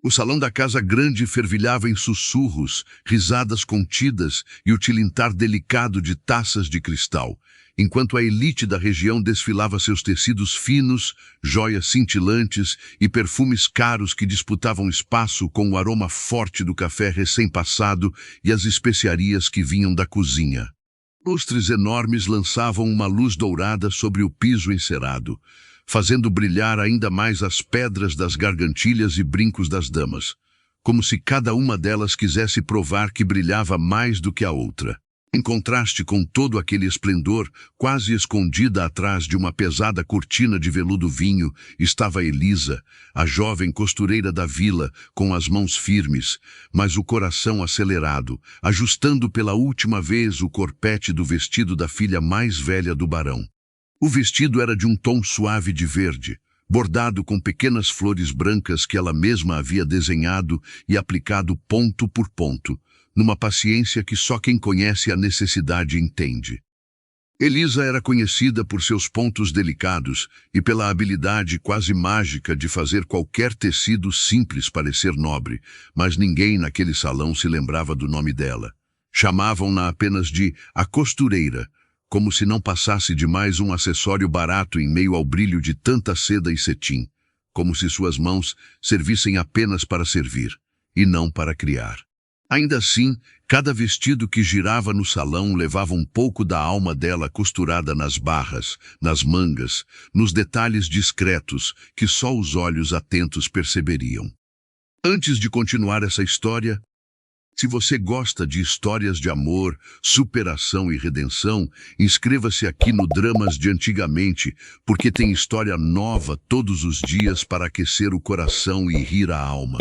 O salão da casa grande fervilhava em sussurros, risadas contidas e o tilintar delicado de taças de cristal, enquanto a elite da região desfilava seus tecidos finos, joias cintilantes e perfumes caros que disputavam espaço com o aroma forte do café recém-passado e as especiarias que vinham da cozinha. Lustres enormes lançavam uma luz dourada sobre o piso encerado, fazendo brilhar ainda mais as pedras das gargantilhas e brincos das damas, como se cada uma delas quisesse provar que brilhava mais do que a outra. Em contraste com todo aquele esplendor, quase escondida atrás de uma pesada cortina de veludo vinho, estava Elisa, a jovem costureira da vila, com as mãos firmes, mas o coração acelerado, ajustando pela última vez o corpete do vestido da filha mais velha do barão. O vestido era de um tom suave de verde, bordado com pequenas flores brancas que ela mesma havia desenhado e aplicado ponto por ponto, numa paciência que só quem conhece a necessidade entende. Elisa era conhecida por seus pontos delicados e pela habilidade quase mágica de fazer qualquer tecido simples parecer nobre, mas ninguém naquele salão se lembrava do nome dela. Chamavam-na apenas de a costureira, como se não passasse de mais um acessório barato em meio ao brilho de tanta seda e cetim, como se suas mãos servissem apenas para servir, e não para criar. Ainda assim, cada vestido que girava no salão levava um pouco da alma dela costurada nas barras, nas mangas, nos detalhes discretos que só os olhos atentos perceberiam. Antes de continuar essa história, se você gosta de histórias de amor, superação e redenção, inscreva-se aqui no Dramas de Antigamente, porque tem história nova todos os dias para aquecer o coração e rir a alma.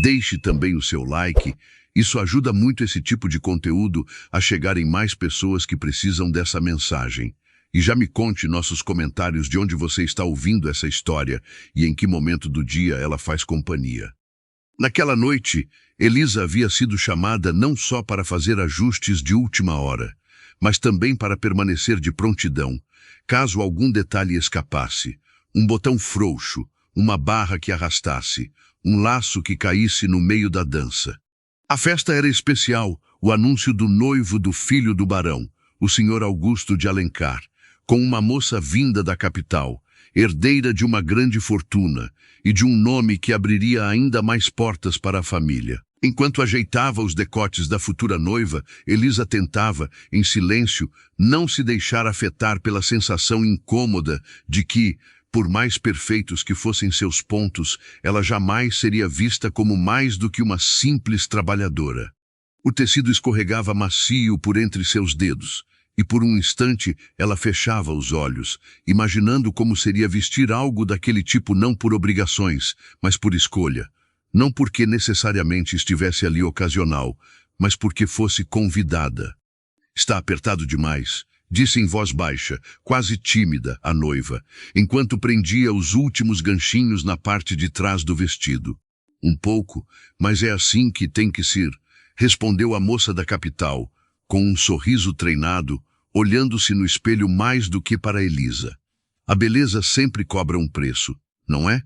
Deixe também o seu like, isso ajuda muito esse tipo de conteúdo a chegar em mais pessoas que precisam dessa mensagem. E já me conte nossos comentários de onde você está ouvindo essa história e em que momento do dia ela faz companhia. Naquela noite, Elisa havia sido chamada não só para fazer ajustes de última hora, mas também para permanecer de prontidão, caso algum detalhe escapasse, um botão frouxo, uma barra que arrastasse, um laço que caísse no meio da dança. A festa era especial, o anúncio do noivo do filho do barão, o senhor Augusto de Alencar, com uma moça vinda da capital, herdeira de uma grande fortuna e de um nome que abriria ainda mais portas para a família. Enquanto ajeitava os decotes da futura noiva, Elisa tentava, em silêncio, não se deixar afetar pela sensação incômoda de que, por mais perfeitos que fossem seus pontos, ela jamais seria vista como mais do que uma simples trabalhadora. O tecido escorregava macio por entre seus dedos, e por um instante ela fechava os olhos, imaginando como seria vestir algo daquele tipo não por obrigações, mas por escolha. Não porque necessariamente estivesse ali ocasional, mas porque fosse convidada. Está apertado demais, disse em voz baixa, quase tímida, a noiva, enquanto prendia os últimos ganchinhos na parte de trás do vestido. Um pouco, mas é assim que tem que ser, respondeu a moça da capital, com um sorriso treinado, olhando-se no espelho mais do que para Elisa. A beleza sempre cobra um preço, não é?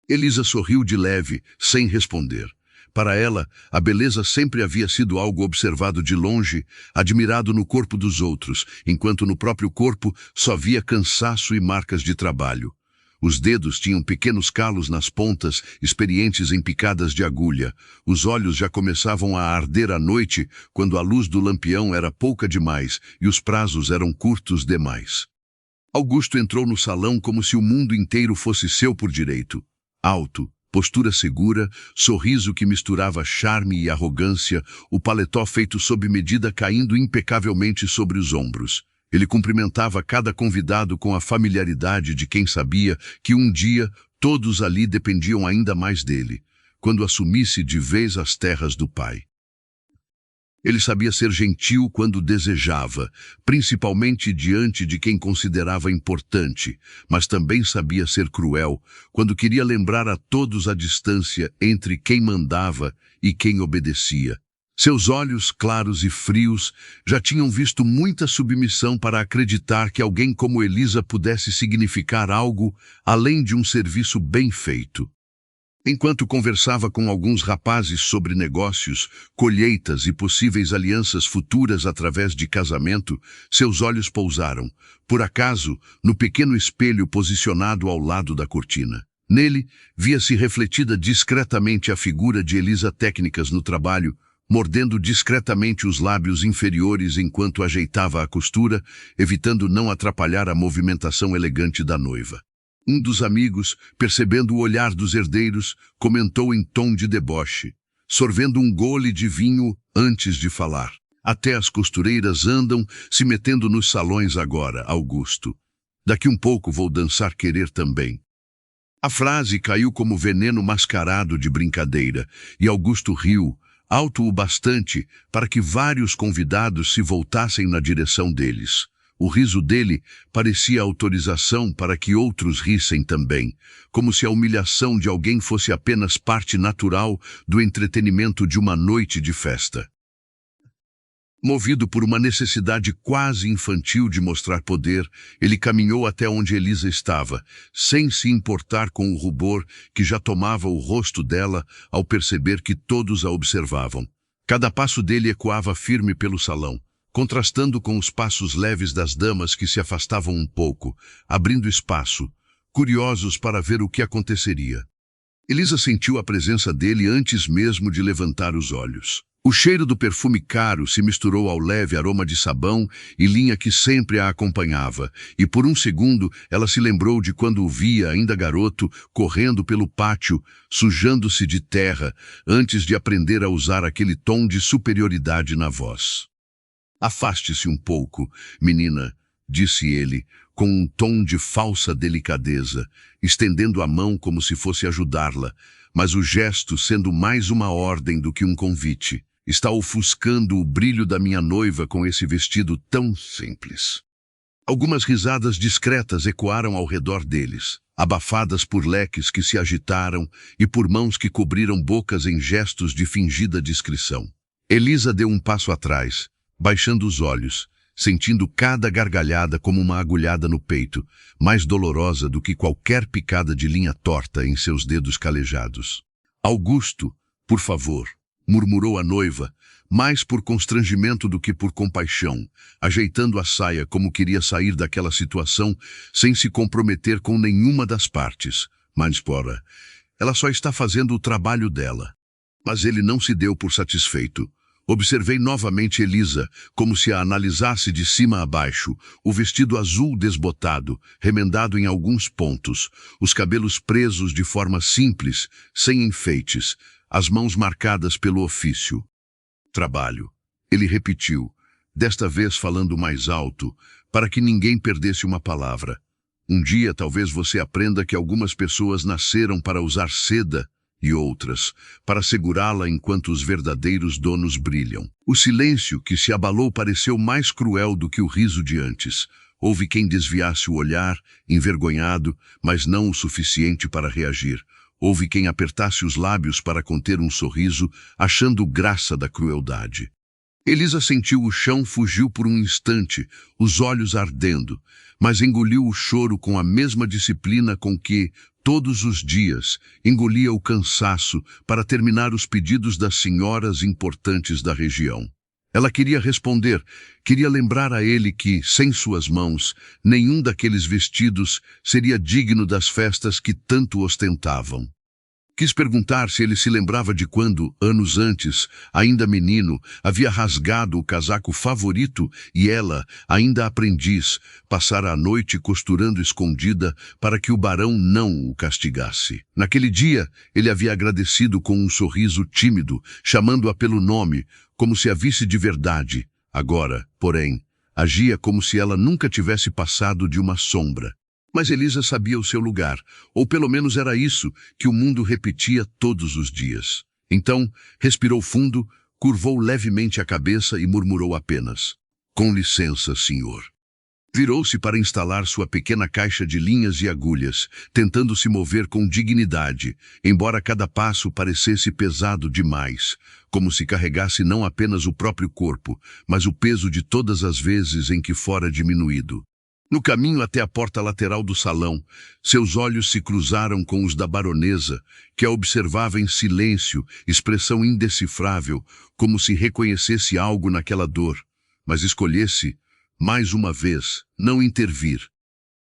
Elisa sorriu de leve, sem responder. Para ela, a beleza sempre havia sido algo observado de longe, admirado no corpo dos outros, enquanto no próprio corpo só via cansaço e marcas de trabalho. Os dedos tinham pequenos calos nas pontas, experientes em picadas de agulha. Os olhos já começavam a arder à noite, quando a luz do lampião era pouca demais e os prazos eram curtos demais. Augusto entrou no salão como se o mundo inteiro fosse seu por direito. Alto, postura segura, sorriso que misturava charme e arrogância, o paletó feito sob medida caindo impecavelmente sobre os ombros. Ele cumprimentava cada convidado com a familiaridade de quem sabia que um dia todos ali dependiam ainda mais dele, quando assumisse de vez as terras do pai. Ele sabia ser gentil quando desejava, principalmente diante de quem considerava importante, mas também sabia ser cruel quando queria lembrar a todos a distância entre quem mandava e quem obedecia. Seus olhos, claros e frios, já tinham visto muita submissão para acreditar que alguém como Elisa pudesse significar algo além de um serviço bem feito. Enquanto conversava com alguns rapazes sobre negócios, colheitas e possíveis alianças futuras através de casamento, seus olhos pousaram, por acaso, no pequeno espelho posicionado ao lado da cortina. Nele, via-se refletida discretamente a figura de Elisa Técnicas no trabalho, mordendo discretamente os lábios inferiores enquanto ajeitava a costura, evitando não atrapalhar a movimentação elegante da noiva. Um dos amigos, percebendo o olhar dos herdeiros, comentou em tom de deboche, sorvendo um gole de vinho antes de falar. Até as costureiras andam se metendo nos salões agora, Augusto. Daqui um pouco vou dançar querer também. A frase caiu como veneno mascarado de brincadeira, e Augusto riu, alto o bastante para que vários convidados se voltassem na direção deles. O riso dele parecia autorização para que outros rissem também, como se a humilhação de alguém fosse apenas parte natural do entretenimento de uma noite de festa. Movido por uma necessidade quase infantil de mostrar poder, ele caminhou até onde Elisa estava, sem se importar com o rubor que já tomava o rosto dela ao perceber que todos a observavam. Cada passo dele ecoava firme pelo salão, contrastando com os passos leves das damas que se afastavam um pouco, abrindo espaço, curiosos para ver o que aconteceria. Elisa sentiu a presença dele antes mesmo de levantar os olhos. O cheiro do perfume caro se misturou ao leve aroma de sabão e linha que sempre a acompanhava, e por um segundo ela se lembrou de quando o via, ainda garoto, correndo pelo pátio, sujando-se de terra, antes de aprender a usar aquele tom de superioridade na voz. Afaste-se um pouco, menina, disse ele, com um tom de falsa delicadeza, estendendo a mão como se fosse ajudá-la, mas o gesto sendo mais uma ordem do que um convite. Está ofuscando o brilho da minha noiva com esse vestido tão simples. Algumas risadas discretas ecoaram ao redor deles, abafadas por leques que se agitaram e por mãos que cobriram bocas em gestos de fingida discrição. Elisa deu um passo atrás, baixando os olhos, sentindo cada gargalhada como uma agulhada no peito, mais dolorosa do que qualquer picada de linha torta em seus dedos calejados. Augusto, por favor, murmurou a noiva, mais por constrangimento do que por compaixão, ajeitando a saia como queria sair daquela situação sem se comprometer com nenhuma das partes. Mas, porra, ela só está fazendo o trabalho dela. Mas ele não se deu por satisfeito. Observei novamente Elisa, como se a analisasse de cima a baixo, o vestido azul desbotado, remendado em alguns pontos, os cabelos presos de forma simples, sem enfeites, as mãos marcadas pelo ofício. Trabalho. Ele repetiu, desta vez falando mais alto, para que ninguém perdesse uma palavra. Um dia talvez você aprenda que algumas pessoas nasceram para usar seda, e outras, para segurá-la enquanto os verdadeiros donos brilham. O silêncio que se abalou pareceu mais cruel do que o riso de antes. Houve quem desviasse o olhar, envergonhado, mas não o suficiente para reagir. Houve quem apertasse os lábios para conter um sorriso, achando graça da crueldade. Elisa sentiu o chão, fugiu por um instante, os olhos ardendo, mas engoliu o choro com a mesma disciplina com que, todos os dias, engolia o cansaço para terminar os pedidos das senhoras importantes da região. Ela queria responder, queria lembrar a ele que, sem suas mãos, nenhum daqueles vestidos seria digno das festas que tanto ostentavam. Quis perguntar se ele se lembrava de quando, anos antes, ainda menino, havia rasgado o casaco favorito e ela, ainda aprendiz, passara a noite costurando escondida para que o barão não o castigasse. Naquele dia, ele havia agradecido com um sorriso tímido, chamando-a pelo nome, como se a visse de verdade. Agora, porém, agia como se ela nunca tivesse passado de uma sombra. Mas Elisa sabia o seu lugar, ou pelo menos era isso que o mundo repetia todos os dias. Então, respirou fundo, curvou levemente a cabeça e murmurou apenas, "Com licença, senhor." Virou-se para instalar sua pequena caixa de linhas e agulhas, tentando se mover com dignidade, embora cada passo parecesse pesado demais, como se carregasse não apenas o próprio corpo, mas o peso de todas as vezes em que fora diminuído. No caminho até a porta lateral do salão, seus olhos se cruzaram com os da baronesa, que a observava em silêncio, expressão indecifrável, como se reconhecesse algo naquela dor, mas escolhesse, mais uma vez, não intervir.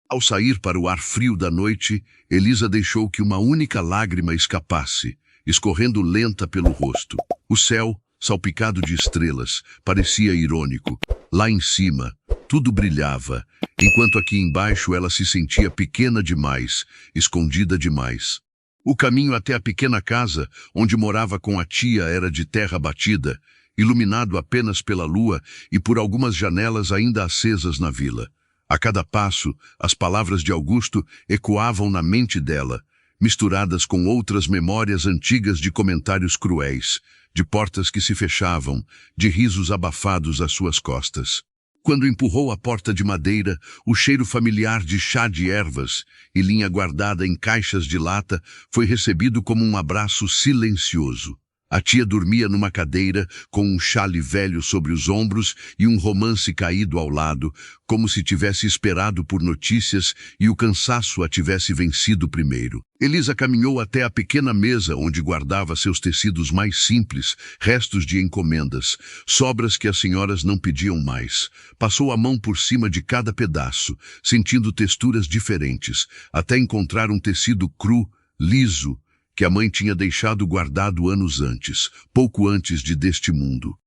Ao sair para o ar frio da noite, Elisa deixou que uma única lágrima escapasse, escorrendo lenta pelo rosto. O céu, salpicado de estrelas, parecia irônico. Lá em cima, tudo brilhava, enquanto aqui embaixo ela se sentia pequena demais, escondida demais. O caminho até a pequena casa, onde morava com a tia, era de terra batida, iluminado apenas pela lua e por algumas janelas ainda acesas na vila. A cada passo, as palavras de Augusto ecoavam na mente dela, misturadas com outras memórias antigas de comentários cruéis, de portas que se fechavam, de risos abafados às suas costas. Quando empurrou a porta de madeira, o cheiro familiar de chá de ervas e linha guardada em caixas de lata foi recebido como um abraço silencioso. A tia dormia numa cadeira, com um chale velho sobre os ombros e um romance caído ao lado, como se tivesse esperado por notícias e o cansaço a tivesse vencido primeiro. Elisa caminhou até a pequena mesa onde guardava seus tecidos mais simples, restos de encomendas, sobras que as senhoras não pediam mais. Passou a mão por cima de cada pedaço, sentindo texturas diferentes, até encontrar um tecido cru, liso, que a mãe tinha deixado guardado anos antes, pouco antes de deste mundo.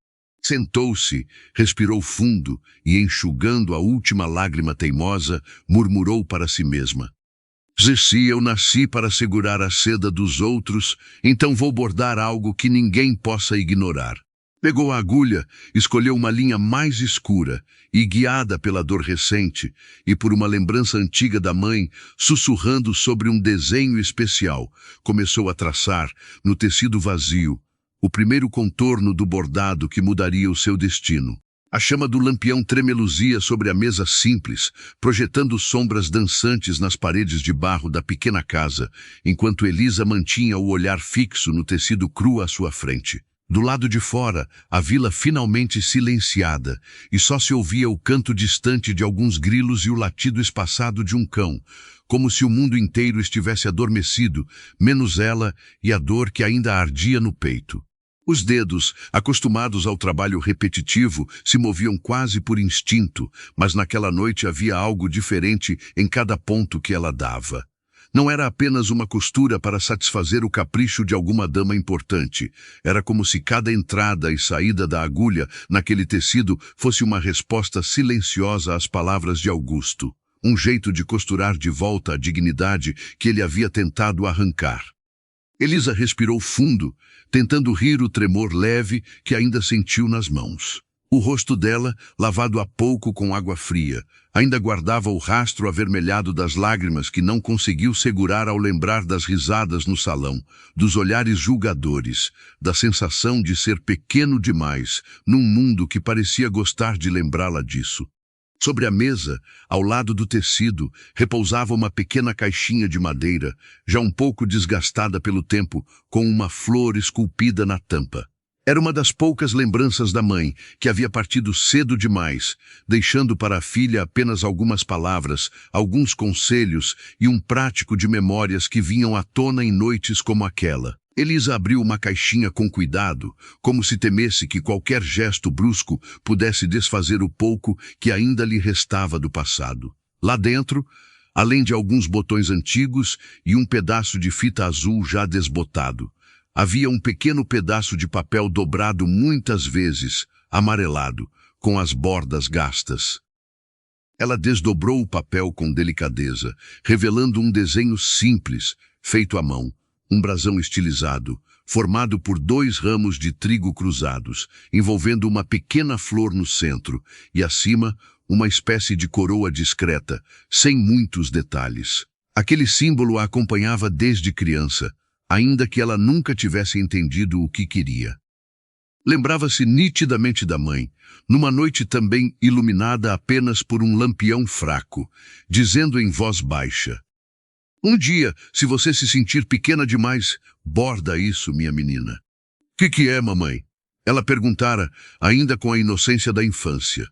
Sentou-se, respirou fundo e, enxugando a última lágrima teimosa, murmurou para si mesma: Se eu nasci para segurar a seda dos outros, então vou bordar algo que ninguém possa ignorar. Pegou a agulha, escolheu uma linha mais escura e, guiada pela dor recente e por uma lembrança antiga da mãe, sussurrando sobre um desenho especial, começou a traçar, no tecido vazio, o primeiro contorno do bordado que mudaria o seu destino. A chama do lampião tremeluzia sobre a mesa simples, projetando sombras dançantes nas paredes de barro da pequena casa, enquanto Elisa mantinha o olhar fixo no tecido cru à sua frente. Do lado de fora, a vila finalmente silenciada, e só se ouvia o canto distante de alguns grilos e o latido espaçado de um cão, como se o mundo inteiro estivesse adormecido, menos ela e a dor que ainda ardia no peito. Os dedos, acostumados ao trabalho repetitivo, se moviam quase por instinto, mas naquela noite havia algo diferente em cada ponto que ela dava. Não era apenas uma costura para satisfazer o capricho de alguma dama importante. Era como se cada entrada e saída da agulha naquele tecido fosse uma resposta silenciosa às palavras de Augusto. Um jeito de costurar de volta a dignidade que ele havia tentado arrancar. Elisa respirou fundo, tentando rir o tremor leve que ainda sentiu nas mãos. O rosto dela, lavado há pouco com água fria, ainda guardava o rastro avermelhado das lágrimas que não conseguiu segurar ao lembrar das risadas no salão, dos olhares julgadores, da sensação de ser pequeno demais, num mundo que parecia gostar de lembrá-la disso. Sobre a mesa, ao lado do tecido, repousava uma pequena caixinha de madeira, já um pouco desgastada pelo tempo, com uma flor esculpida na tampa. Era uma das poucas lembranças da mãe, que havia partido cedo demais, deixando para a filha apenas algumas palavras, alguns conselhos e um prático de memórias que vinham à tona em noites como aquela. Elisa abriu uma caixinha com cuidado, como se temesse que qualquer gesto brusco pudesse desfazer o pouco que ainda lhe restava do passado. Lá dentro, além de alguns botões antigos e um pedaço de fita azul já desbotado, havia um pequeno pedaço de papel dobrado muitas vezes, amarelado, com as bordas gastas. Ela desdobrou o papel com delicadeza, revelando um desenho simples, feito à mão, um brasão estilizado, formado por 2 ramos de trigo cruzados, envolvendo uma pequena flor no centro, e acima, uma espécie de coroa discreta, sem muitos detalhes. Aquele símbolo a acompanhava desde criança, ainda que ela nunca tivesse entendido o que queria. Lembrava-se nitidamente da mãe, numa noite também iluminada apenas por um lampião fraco, dizendo em voz baixa: Um dia, se você se sentir pequena demais, borda isso, minha menina. Que é, mamãe? Ela perguntara, ainda com a inocência da infância.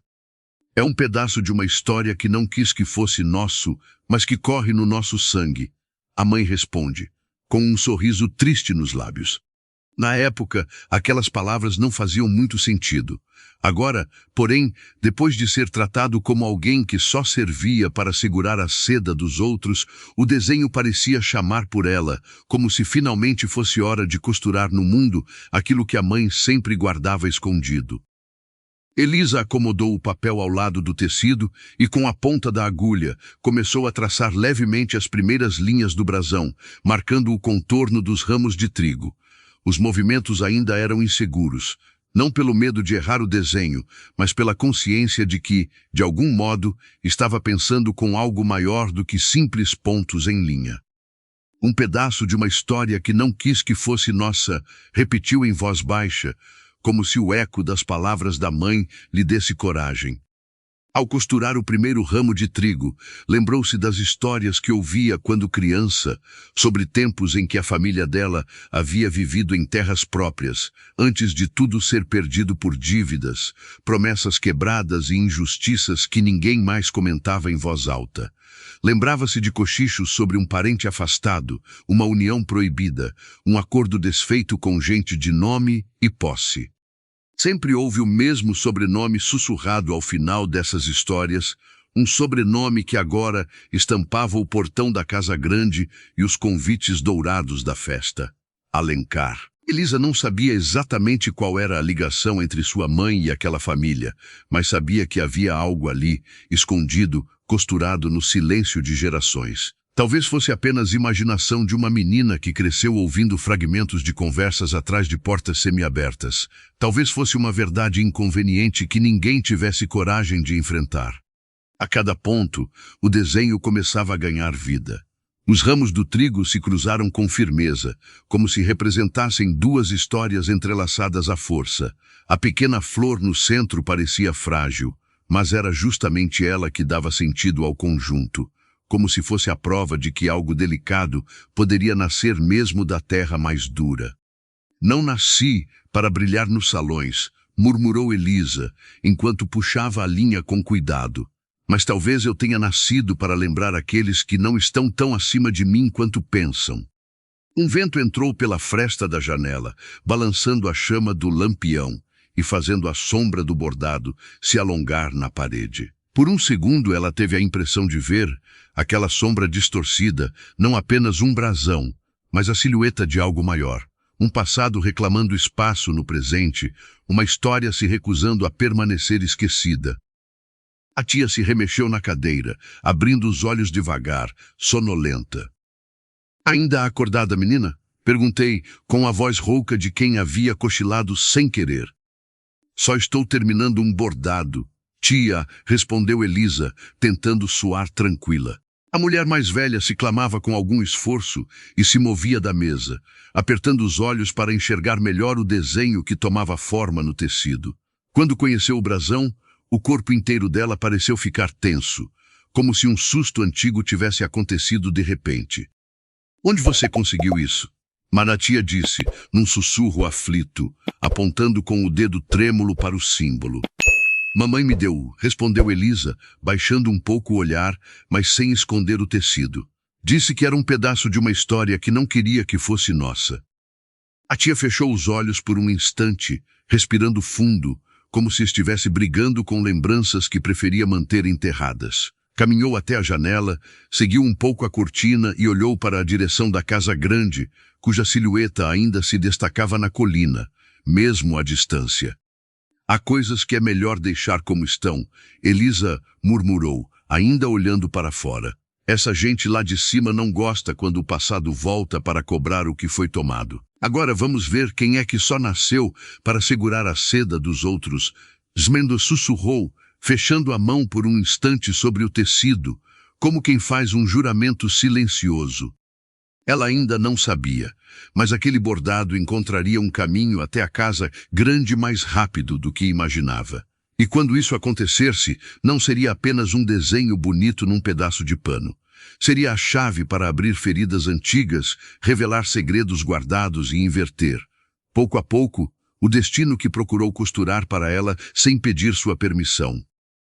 É um pedaço de uma história que não quis que fosse nosso, mas que corre no nosso sangue. A mãe responde, com um sorriso triste nos lábios. Na época, aquelas palavras não faziam muito sentido. Agora, porém, depois de ser tratado como alguém que só servia para segurar a seda dos outros, o desenho parecia chamar por ela, como se finalmente fosse hora de costurar no mundo aquilo que a mãe sempre guardava escondido. Elisa acomodou o papel ao lado do tecido e, com a ponta da agulha, começou a traçar levemente as primeiras linhas do brasão, marcando o contorno dos ramos de trigo. Os movimentos ainda eram inseguros, não pelo medo de errar o desenho, mas pela consciência de que, de algum modo, estava pensando com algo maior do que simples pontos em linha. Um pedaço de uma história que não quis que fosse nossa, repetiu em voz baixa, como se o eco das palavras da mãe lhe desse coragem. Ao costurar o primeiro ramo de trigo, lembrou-se das histórias que ouvia quando criança, sobre tempos em que a família dela havia vivido em terras próprias, antes de tudo ser perdido por dívidas, promessas quebradas e injustiças que ninguém mais comentava em voz alta. Lembrava-se de cochichos sobre um parente afastado, uma união proibida, um acordo desfeito com gente de nome e posse. Sempre houve o mesmo sobrenome sussurrado ao final dessas histórias, um sobrenome que agora estampava o portão da casa grande e os convites dourados da festa. Alencar. Elisa não sabia exatamente qual era a ligação entre sua mãe e aquela família, mas sabia que havia algo ali, escondido, costurado no silêncio de gerações. Talvez fosse apenas imaginação de uma menina que cresceu ouvindo fragmentos de conversas atrás de portas semiabertas. Talvez fosse uma verdade inconveniente que ninguém tivesse coragem de enfrentar. A cada ponto, o desenho começava a ganhar vida. Os ramos do trigo se cruzaram com firmeza, como se representassem duas histórias entrelaçadas à força. A pequena flor no centro parecia frágil, mas era justamente ela que dava sentido ao conjunto, como se fosse a prova de que algo delicado poderia nascer mesmo da terra mais dura. Não nasci para brilhar nos salões, murmurou Elisa, enquanto puxava a linha com cuidado. Mas talvez eu tenha nascido para lembrar aqueles que não estão tão acima de mim quanto pensam. Um vento entrou pela fresta da janela, balançando a chama do lampião e fazendo a sombra do bordado se alongar na parede. Por um segundo ela teve a impressão de ver, aquela sombra distorcida, não apenas um brasão, mas a silhueta de algo maior. Um passado reclamando espaço no presente, uma história se recusando a permanecer esquecida. A tia se remexeu na cadeira, abrindo os olhos devagar, sonolenta. Ainda acordada, menina? Perguntei, com a voz rouca de quem havia cochilado sem querer. Só estou terminando um bordado. Tia, respondeu Elisa, tentando soar tranquila. A mulher mais velha se clamava com algum esforço e se movia da mesa, apertando os olhos para enxergar melhor o desenho que tomava forma no tecido. Quando conheceu o brasão, o corpo inteiro dela pareceu ficar tenso, como se um susto antigo tivesse acontecido de repente. Onde você conseguiu isso? Maratia disse, num sussurro aflito, apontando com o dedo trêmulo para o símbolo. Mamãe me deu, respondeu Elisa, baixando um pouco o olhar, mas sem esconder o tecido. Disse que era um pedaço de uma história que não queria que fosse nossa. A tia fechou os olhos por um instante, respirando fundo, como se estivesse brigando com lembranças que preferia manter enterradas. Caminhou até a janela, seguiu um pouco a cortina e olhou para a direção da casa grande, cuja silhueta ainda se destacava na colina, mesmo à distância. Há coisas que é melhor deixar como estão, Elisa murmurou, ainda olhando para fora. Essa gente lá de cima não gosta quando o passado volta para cobrar o que foi tomado. Agora vamos ver quem é que só nasceu para segurar a seda dos outros. Smendo sussurrou, fechando a mão por um instante sobre o tecido, como quem faz um juramento silencioso. Ela ainda não sabia, mas aquele bordado encontraria um caminho até a casa grande mais rápido do que imaginava. E quando isso acontecesse, não seria apenas um desenho bonito num pedaço de pano. Seria a chave para abrir feridas antigas, revelar segredos guardados e inverter, pouco a pouco, o destino que procurou costurar para ela sem pedir sua permissão.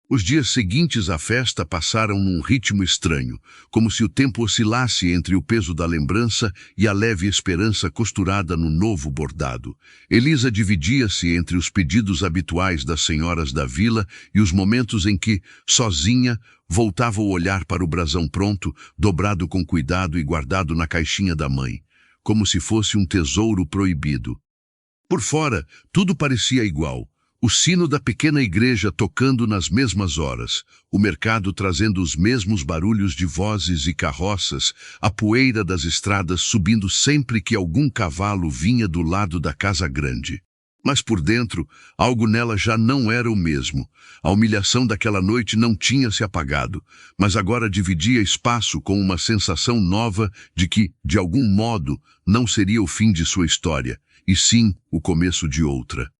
Os dias seguintes à festa passaram num ritmo estranho, como se o tempo oscilasse entre o peso da lembrança e a leve esperança costurada no novo bordado. Elisa dividia-se entre os pedidos habituais das senhoras da vila e os momentos em que, sozinha, voltava o olhar para o brasão pronto, dobrado com cuidado e guardado na caixinha da mãe, como se fosse um tesouro proibido. Por fora, tudo parecia igual. O sino da pequena igreja tocando nas mesmas horas, o mercado trazendo os mesmos barulhos de vozes e carroças, a poeira das estradas subindo sempre que algum cavalo vinha do lado da casa grande. Mas por dentro, algo nela já não era o mesmo. A humilhação daquela noite não tinha se apagado, mas agora dividia espaço com uma sensação nova de que, de algum modo, não seria o fim de sua história, e sim o começo de outra.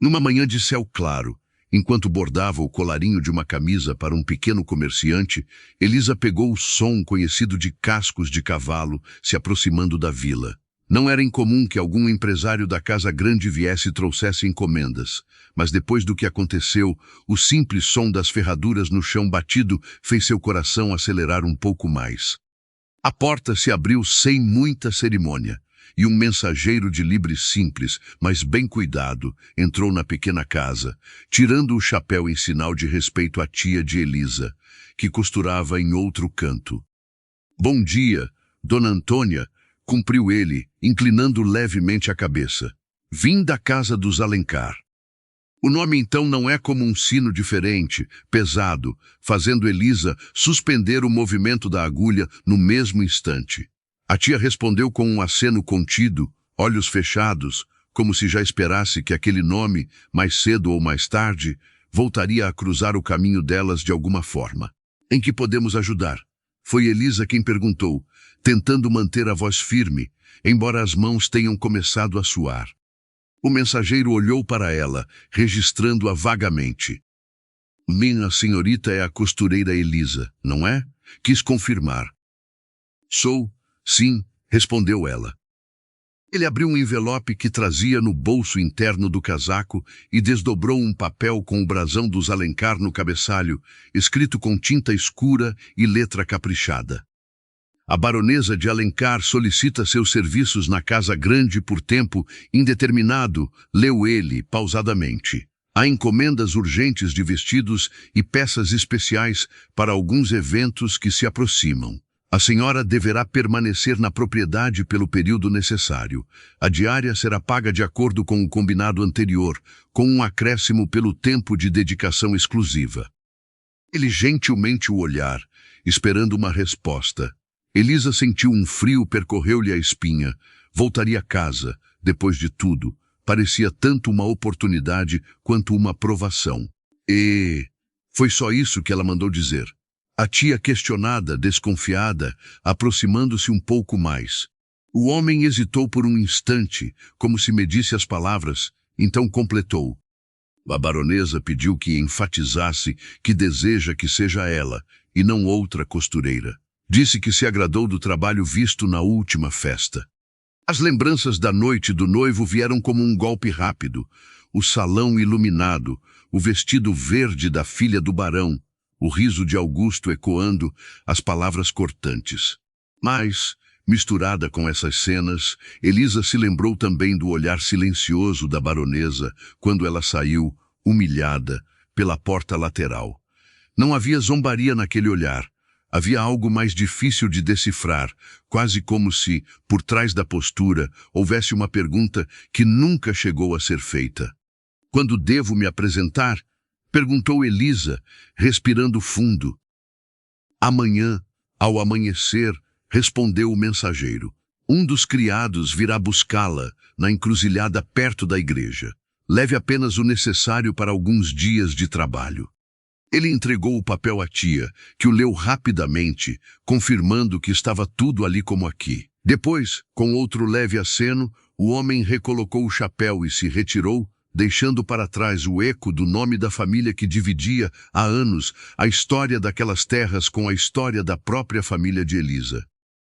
Numa manhã de céu claro, enquanto bordava o colarinho de uma camisa para um pequeno comerciante, Elisa pegou o som conhecido de cascos de cavalo se aproximando da vila. Não era incomum que algum empresário da casa grande viesse e trouxesse encomendas, mas depois do que aconteceu, o simples som das ferraduras no chão batido fez seu coração acelerar um pouco mais. A porta se abriu sem muita cerimônia. E um mensageiro de libre simples, mas bem cuidado, entrou na pequena casa, tirando o chapéu em sinal de respeito à tia de Elisa, que costurava em outro canto. "Bom dia, Dona Antônia", cumpriu ele, inclinando levemente a cabeça. "Vim da casa dos Alencar." O nome então não é como um sino diferente, pesado, fazendo Elisa suspender o movimento da agulha no mesmo instante. A tia respondeu com um aceno contido, olhos fechados, como se já esperasse que aquele nome, mais cedo ou mais tarde, voltaria a cruzar o caminho delas de alguma forma. "Em que podemos ajudar?" Foi Elisa quem perguntou, tentando manter a voz firme, embora as mãos tenham começado a suar. O mensageiro olhou para ela, registrando-a vagamente. "Minha senhorita é a costureira Elisa, não é?" Quis confirmar. "Sou. Sim", respondeu ela. Ele abriu um envelope que trazia no bolso interno do casaco e desdobrou um papel com o brasão dos Alencar no cabeçalho, escrito com tinta escura e letra caprichada. "A baronesa de Alencar solicita seus serviços na casa grande por tempo indeterminado", leu ele pausadamente. "Há encomendas urgentes de vestidos e peças especiais para alguns eventos que se aproximam. A senhora deverá permanecer na propriedade pelo período necessário. A diária será paga de acordo com o combinado anterior, com um acréscimo pelo tempo de dedicação exclusiva." Ele gentilmente o olhar, esperando uma resposta. Elisa sentiu um frio percorreu-lhe a espinha. Voltaria a casa, depois de tudo. Parecia tanto uma oportunidade quanto uma provação. E foi só isso que ela mandou dizer. A tia questionada, desconfiada, aproximando-se um pouco mais. O homem hesitou por um instante, como se medisse as palavras, então completou. "A baronesa pediu que enfatizasse que deseja que seja ela, e não outra costureira. Disse que se agradou do trabalho visto na última festa." As lembranças da noite do noivo vieram como um golpe rápido. O salão iluminado, o vestido verde da filha do barão, o riso de Augusto ecoando as palavras cortantes. Mas, misturada com essas cenas, Elisa se lembrou também do olhar silencioso da baronesa quando ela saiu, humilhada, pela porta lateral. Não havia zombaria naquele olhar. Havia algo mais difícil de decifrar, quase como se, por trás da postura, houvesse uma pergunta que nunca chegou a ser feita. "Quando devo me apresentar?" perguntou Elisa, respirando fundo. "Amanhã, ao amanhecer", respondeu o mensageiro. "Um dos criados virá buscá-la na encruzilhada perto da igreja. Leve apenas o necessário para alguns dias de trabalho." Ele entregou o papel à tia, que o leu rapidamente, confirmando que estava tudo ali como aqui. Depois, com outro leve aceno, o homem recolocou o chapéu e se retirou, deixando para trás o eco do nome da família que dividia, há anos, a história daquelas terras com a história da própria família de Elisa.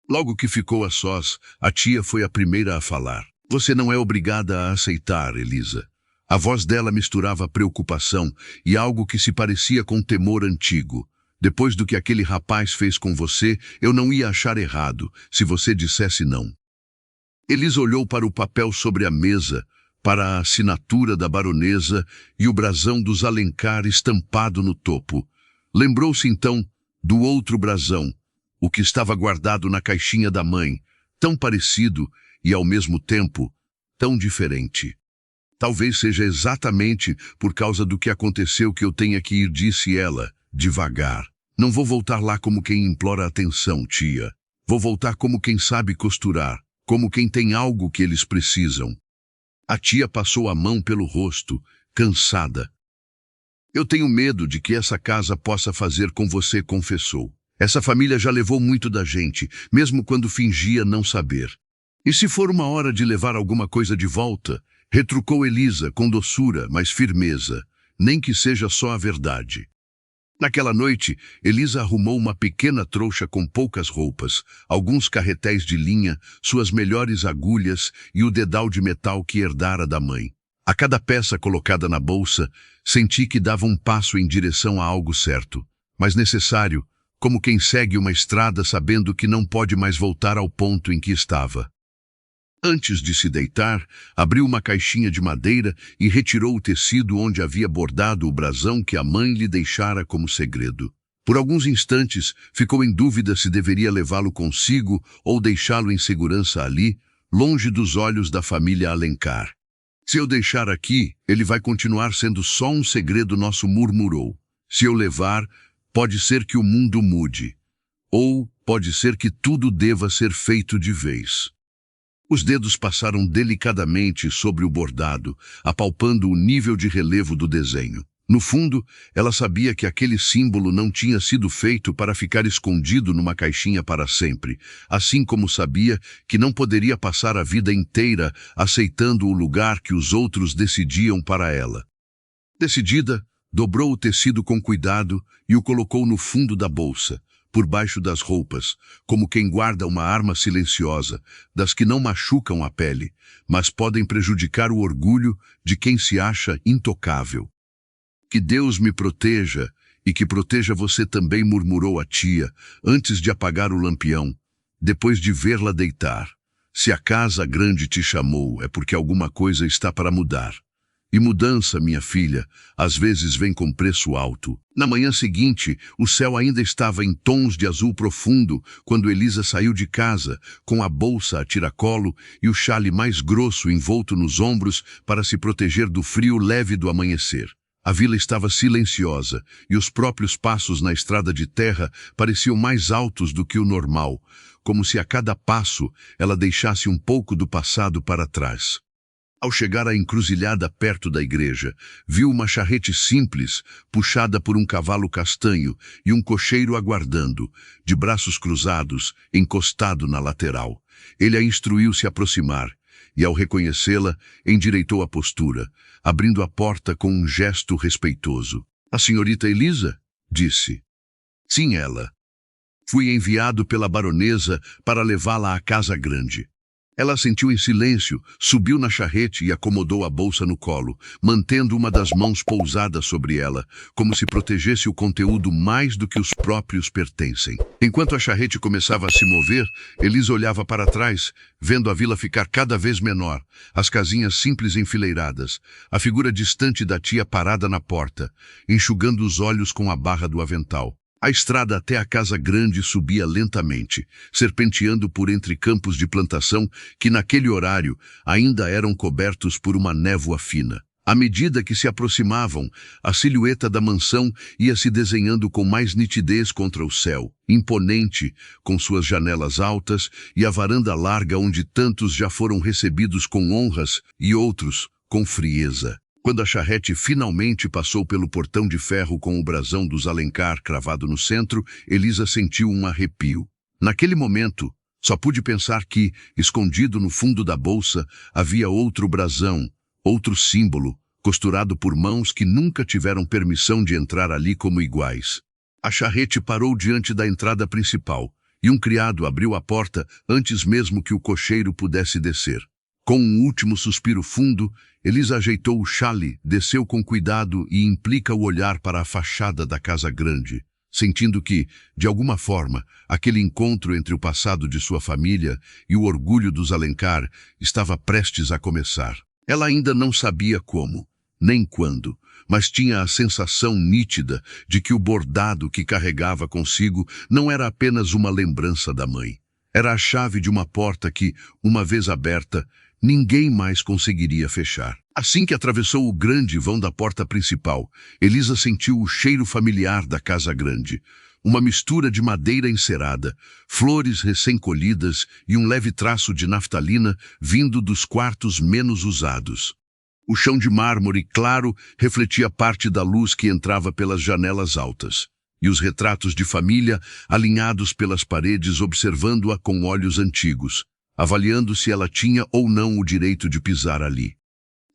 Logo que ficou a sós, a tia foi a primeira a falar. "Você não é obrigada a aceitar, Elisa. A voz dela misturava preocupação e algo que se parecia com temor antigo. Depois do que aquele rapaz fez com você, eu não ia achar errado se você dissesse não. Elisa olhou para o papel sobre a mesa, para a assinatura da baronesa e o brasão dos Alencar estampado no topo. Lembrou-se então do outro brasão, o que estava guardado na caixinha da mãe, tão parecido e, ao mesmo tempo, tão diferente. Talvez seja exatamente por causa do que aconteceu que eu tenha que ir, disse ela, devagar. Não vou voltar lá como quem implora atenção, tia. Vou voltar como quem sabe costurar, como quem tem algo que eles precisam. A tia passou a mão pelo rosto, cansada. Eu tenho medo de que essa casa possa fazer com você, confessou. Essa família já levou muito da gente, mesmo quando fingia não saber. E se for uma hora de levar alguma coisa de volta? Retrucou Elisa com doçura, mas firmeza, nem que seja só a verdade. Naquela noite, Elisa arrumou uma pequena trouxa com poucas roupas, alguns carretéis de linha, suas melhores agulhas e o dedal de metal que herdara da mãe. A cada peça colocada na bolsa, senti que dava um passo em direção a algo certo, mas necessário, como quem segue uma estrada sabendo que não pode mais voltar ao ponto em que estava. Antes de se deitar, abriu uma caixinha de madeira e retirou o tecido onde havia bordado o brasão que a mãe lhe deixara como segredo. Por alguns instantes, ficou em dúvida se deveria levá-lo consigo ou deixá-lo em segurança ali, longe dos olhos da família Alencar. Se eu deixar aqui, ele vai continuar sendo só um segredo nosso, murmurou. Se eu levar, pode ser que o mundo mude. Ou pode ser que tudo deva ser feito de vez. Os dedos passaram delicadamente sobre o bordado, apalpando o nível de relevo do desenho. No fundo, ela sabia que aquele símbolo não tinha sido feito para ficar escondido numa caixinha para sempre, assim como sabia que não poderia passar a vida inteira aceitando o lugar que os outros decidiam para ela. Decidida, dobrou o tecido com cuidado e o colocou no fundo da bolsa, por baixo das roupas, como quem guarda uma arma silenciosa, das que não machucam a pele, mas podem prejudicar o orgulho de quem se acha intocável. Que Deus me proteja e que proteja você também, murmurou a tia, antes de apagar o lampião, depois de vê-la deitar. Se a casa grande te chamou, é porque alguma coisa está para mudar. E mudança, minha filha, às vezes vem com preço alto. Na manhã seguinte, o céu ainda estava em tons de azul profundo quando Elisa saiu de casa, com a bolsa a tiracolo e o xale mais grosso envolto nos ombros para se proteger do frio leve do amanhecer. A vila estava silenciosa e os próprios passos na estrada de terra pareciam mais altos do que o normal, como se a cada passo ela deixasse um pouco do passado para trás. Ao chegar à encruzilhada perto da igreja, viu uma charrete simples, puxada por um cavalo castanho e um cocheiro aguardando, de braços cruzados, encostado na lateral. Ele a instruiu se aproximar, e ao reconhecê-la, endireitou a postura, abrindo a porta com um gesto respeitoso. A senhorita Elisa? Disse. Sim, ela. Fui enviado pela baronesa para levá-la à casa grande. Ela assentiu em silêncio, subiu na charrete e acomodou a bolsa no colo, mantendo uma das mãos pousada sobre ela, como se protegesse o conteúdo mais do que os próprios pertencem. Enquanto a charrete começava a se mover, Elisa olhava para trás, vendo a vila ficar cada vez menor, as casinhas simples enfileiradas, a figura distante da tia parada na porta, enxugando os olhos com a barra do avental. A estrada até a casa grande subia lentamente, serpenteando por entre campos de plantação que naquele horário ainda eram cobertos por uma névoa fina. À medida que se aproximavam, a silhueta da mansão ia se desenhando com mais nitidez contra o céu, imponente, com suas janelas altas e a varanda larga onde tantos já foram recebidos com honras e outros com frieza. Quando a charrete finalmente passou pelo portão de ferro com o brasão dos Alencar cravado no centro, Elisa sentiu um arrepio. Naquele momento, só pude pensar que, escondido no fundo da bolsa, havia outro brasão, outro símbolo, costurado por mãos que nunca tiveram permissão de entrar ali como iguais. A charrete parou diante da entrada principal, e um criado abriu a porta antes mesmo que o cocheiro pudesse descer. Com um último suspiro fundo, Elisa ajeitou o xale, desceu com cuidado e implica o olhar para a fachada da casa grande, sentindo que, de alguma forma, aquele encontro entre o passado de sua família e o orgulho dos Alencar estava prestes a começar. Ela ainda não sabia como, nem quando, mas tinha a sensação nítida de que o bordado que carregava consigo não era apenas uma lembrança da mãe. Era a chave de uma porta que, uma vez aberta, ninguém mais conseguiria fechar. Assim que atravessou o grande vão da porta principal, Elisa sentiu o cheiro familiar da casa grande. Uma mistura de madeira encerada, flores recém-colhidas e um leve traço de naftalina vindo dos quartos menos usados. O chão de mármore claro refletia parte da luz que entrava pelas janelas altas, e os retratos de família alinhados pelas paredes observando-a com olhos antigos, avaliando se ela tinha ou não o direito de pisar ali.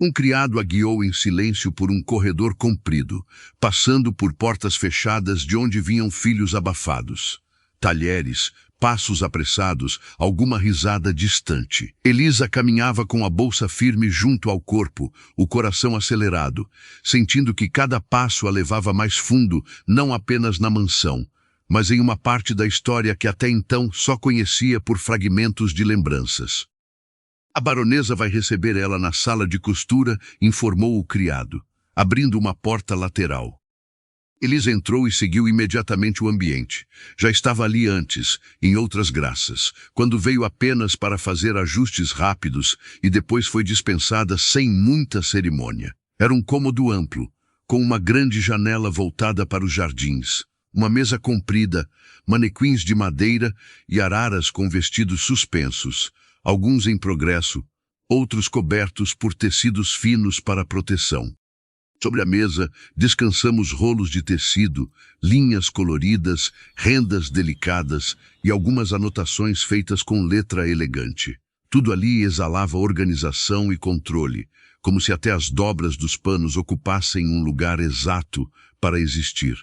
Um criado a guiou em silêncio por um corredor comprido, passando por portas fechadas de onde vinham filhos abafados. Talheres, passos apressados, alguma risada distante. Elisa caminhava com a bolsa firme junto ao corpo, o coração acelerado, sentindo que cada passo a levava mais fundo, não apenas na mansão, mas em uma parte da história que até então só conhecia por fragmentos de lembranças. A baronesa vai receber ela na sala de costura, informou o criado, abrindo uma porta lateral. Elisa entrou e seguiu imediatamente o ambiente. Já estava ali antes, em outras graças, quando veio apenas para fazer ajustes rápidos e depois foi dispensada sem muita cerimônia. Era um cômodo amplo, com uma grande janela voltada para os jardins, uma mesa comprida, manequins de madeira e araras com vestidos suspensos, alguns em progresso, outros cobertos por tecidos finos para proteção. Sobre a mesa, descansamos rolos de tecido, linhas coloridas, rendas delicadas e algumas anotações feitas com letra elegante. Tudo ali exalava organização e controle, como se até as dobras dos panos ocupassem um lugar exato para existir.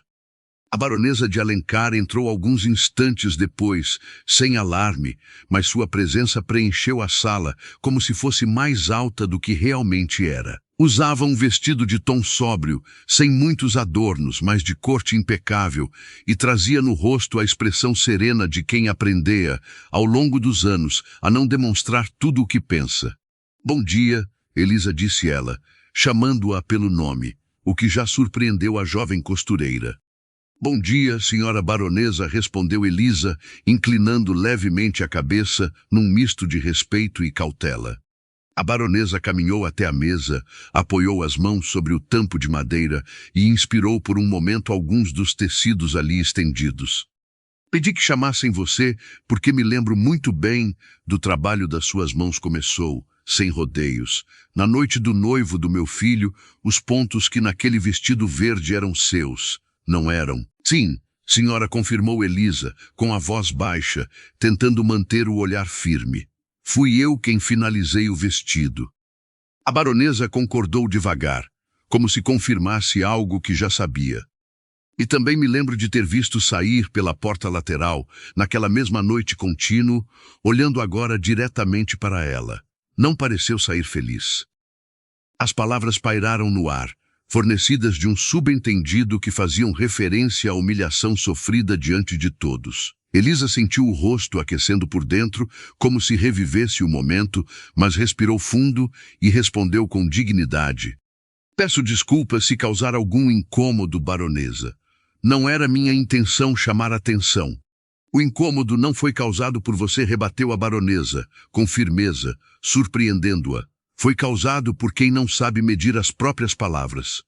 A baronesa de Alencar entrou alguns instantes depois, sem alarme, mas sua presença preencheu a sala como se fosse mais alta do que realmente era. Usava um vestido de tom sóbrio, sem muitos adornos, mas de corte impecável, e trazia no rosto a expressão serena de quem aprendera, ao longo dos anos, a não demonstrar tudo o que pensa. "Bom dia", Elisa disse ela, chamando-a pelo nome, o que já surpreendeu a jovem costureira. "Bom dia, senhora baronesa", respondeu Elisa, inclinando levemente a cabeça num misto de respeito e cautela. A baronesa caminhou até a mesa, apoiou as mãos sobre o tampo de madeira e inspirou por um momento alguns dos tecidos ali estendidos. "Pedi que chamassem você porque me lembro muito bem do trabalho das suas mãos começou, sem rodeios. Na noite do noivo do meu filho, os pontos que naquele vestido verde eram seus, não eram?" "Sim", senhora, confirmou Elisa, com a voz baixa, tentando manter o olhar firme. "Fui eu quem finalizei o vestido." A baronesa concordou devagar, como se confirmasse algo que já sabia. "E também me lembro de ter visto sair pela porta lateral, naquela mesma noite contínuo, olhando agora diretamente para ela. Não pareceu sair feliz." As palavras pairaram no ar, fornecidas de um subentendido que faziam referência à humilhação sofrida diante de todos. Elisa sentiu o rosto aquecendo por dentro, como se revivesse o momento, mas respirou fundo e respondeu com dignidade: "Peço desculpas se causar algum incômodo, baronesa. Não era minha intenção chamar atenção." "O incômodo não foi causado por você", rebateu a baronesa, com firmeza, surpreendendo-a. "Foi causado por quem não sabe medir as próprias palavras."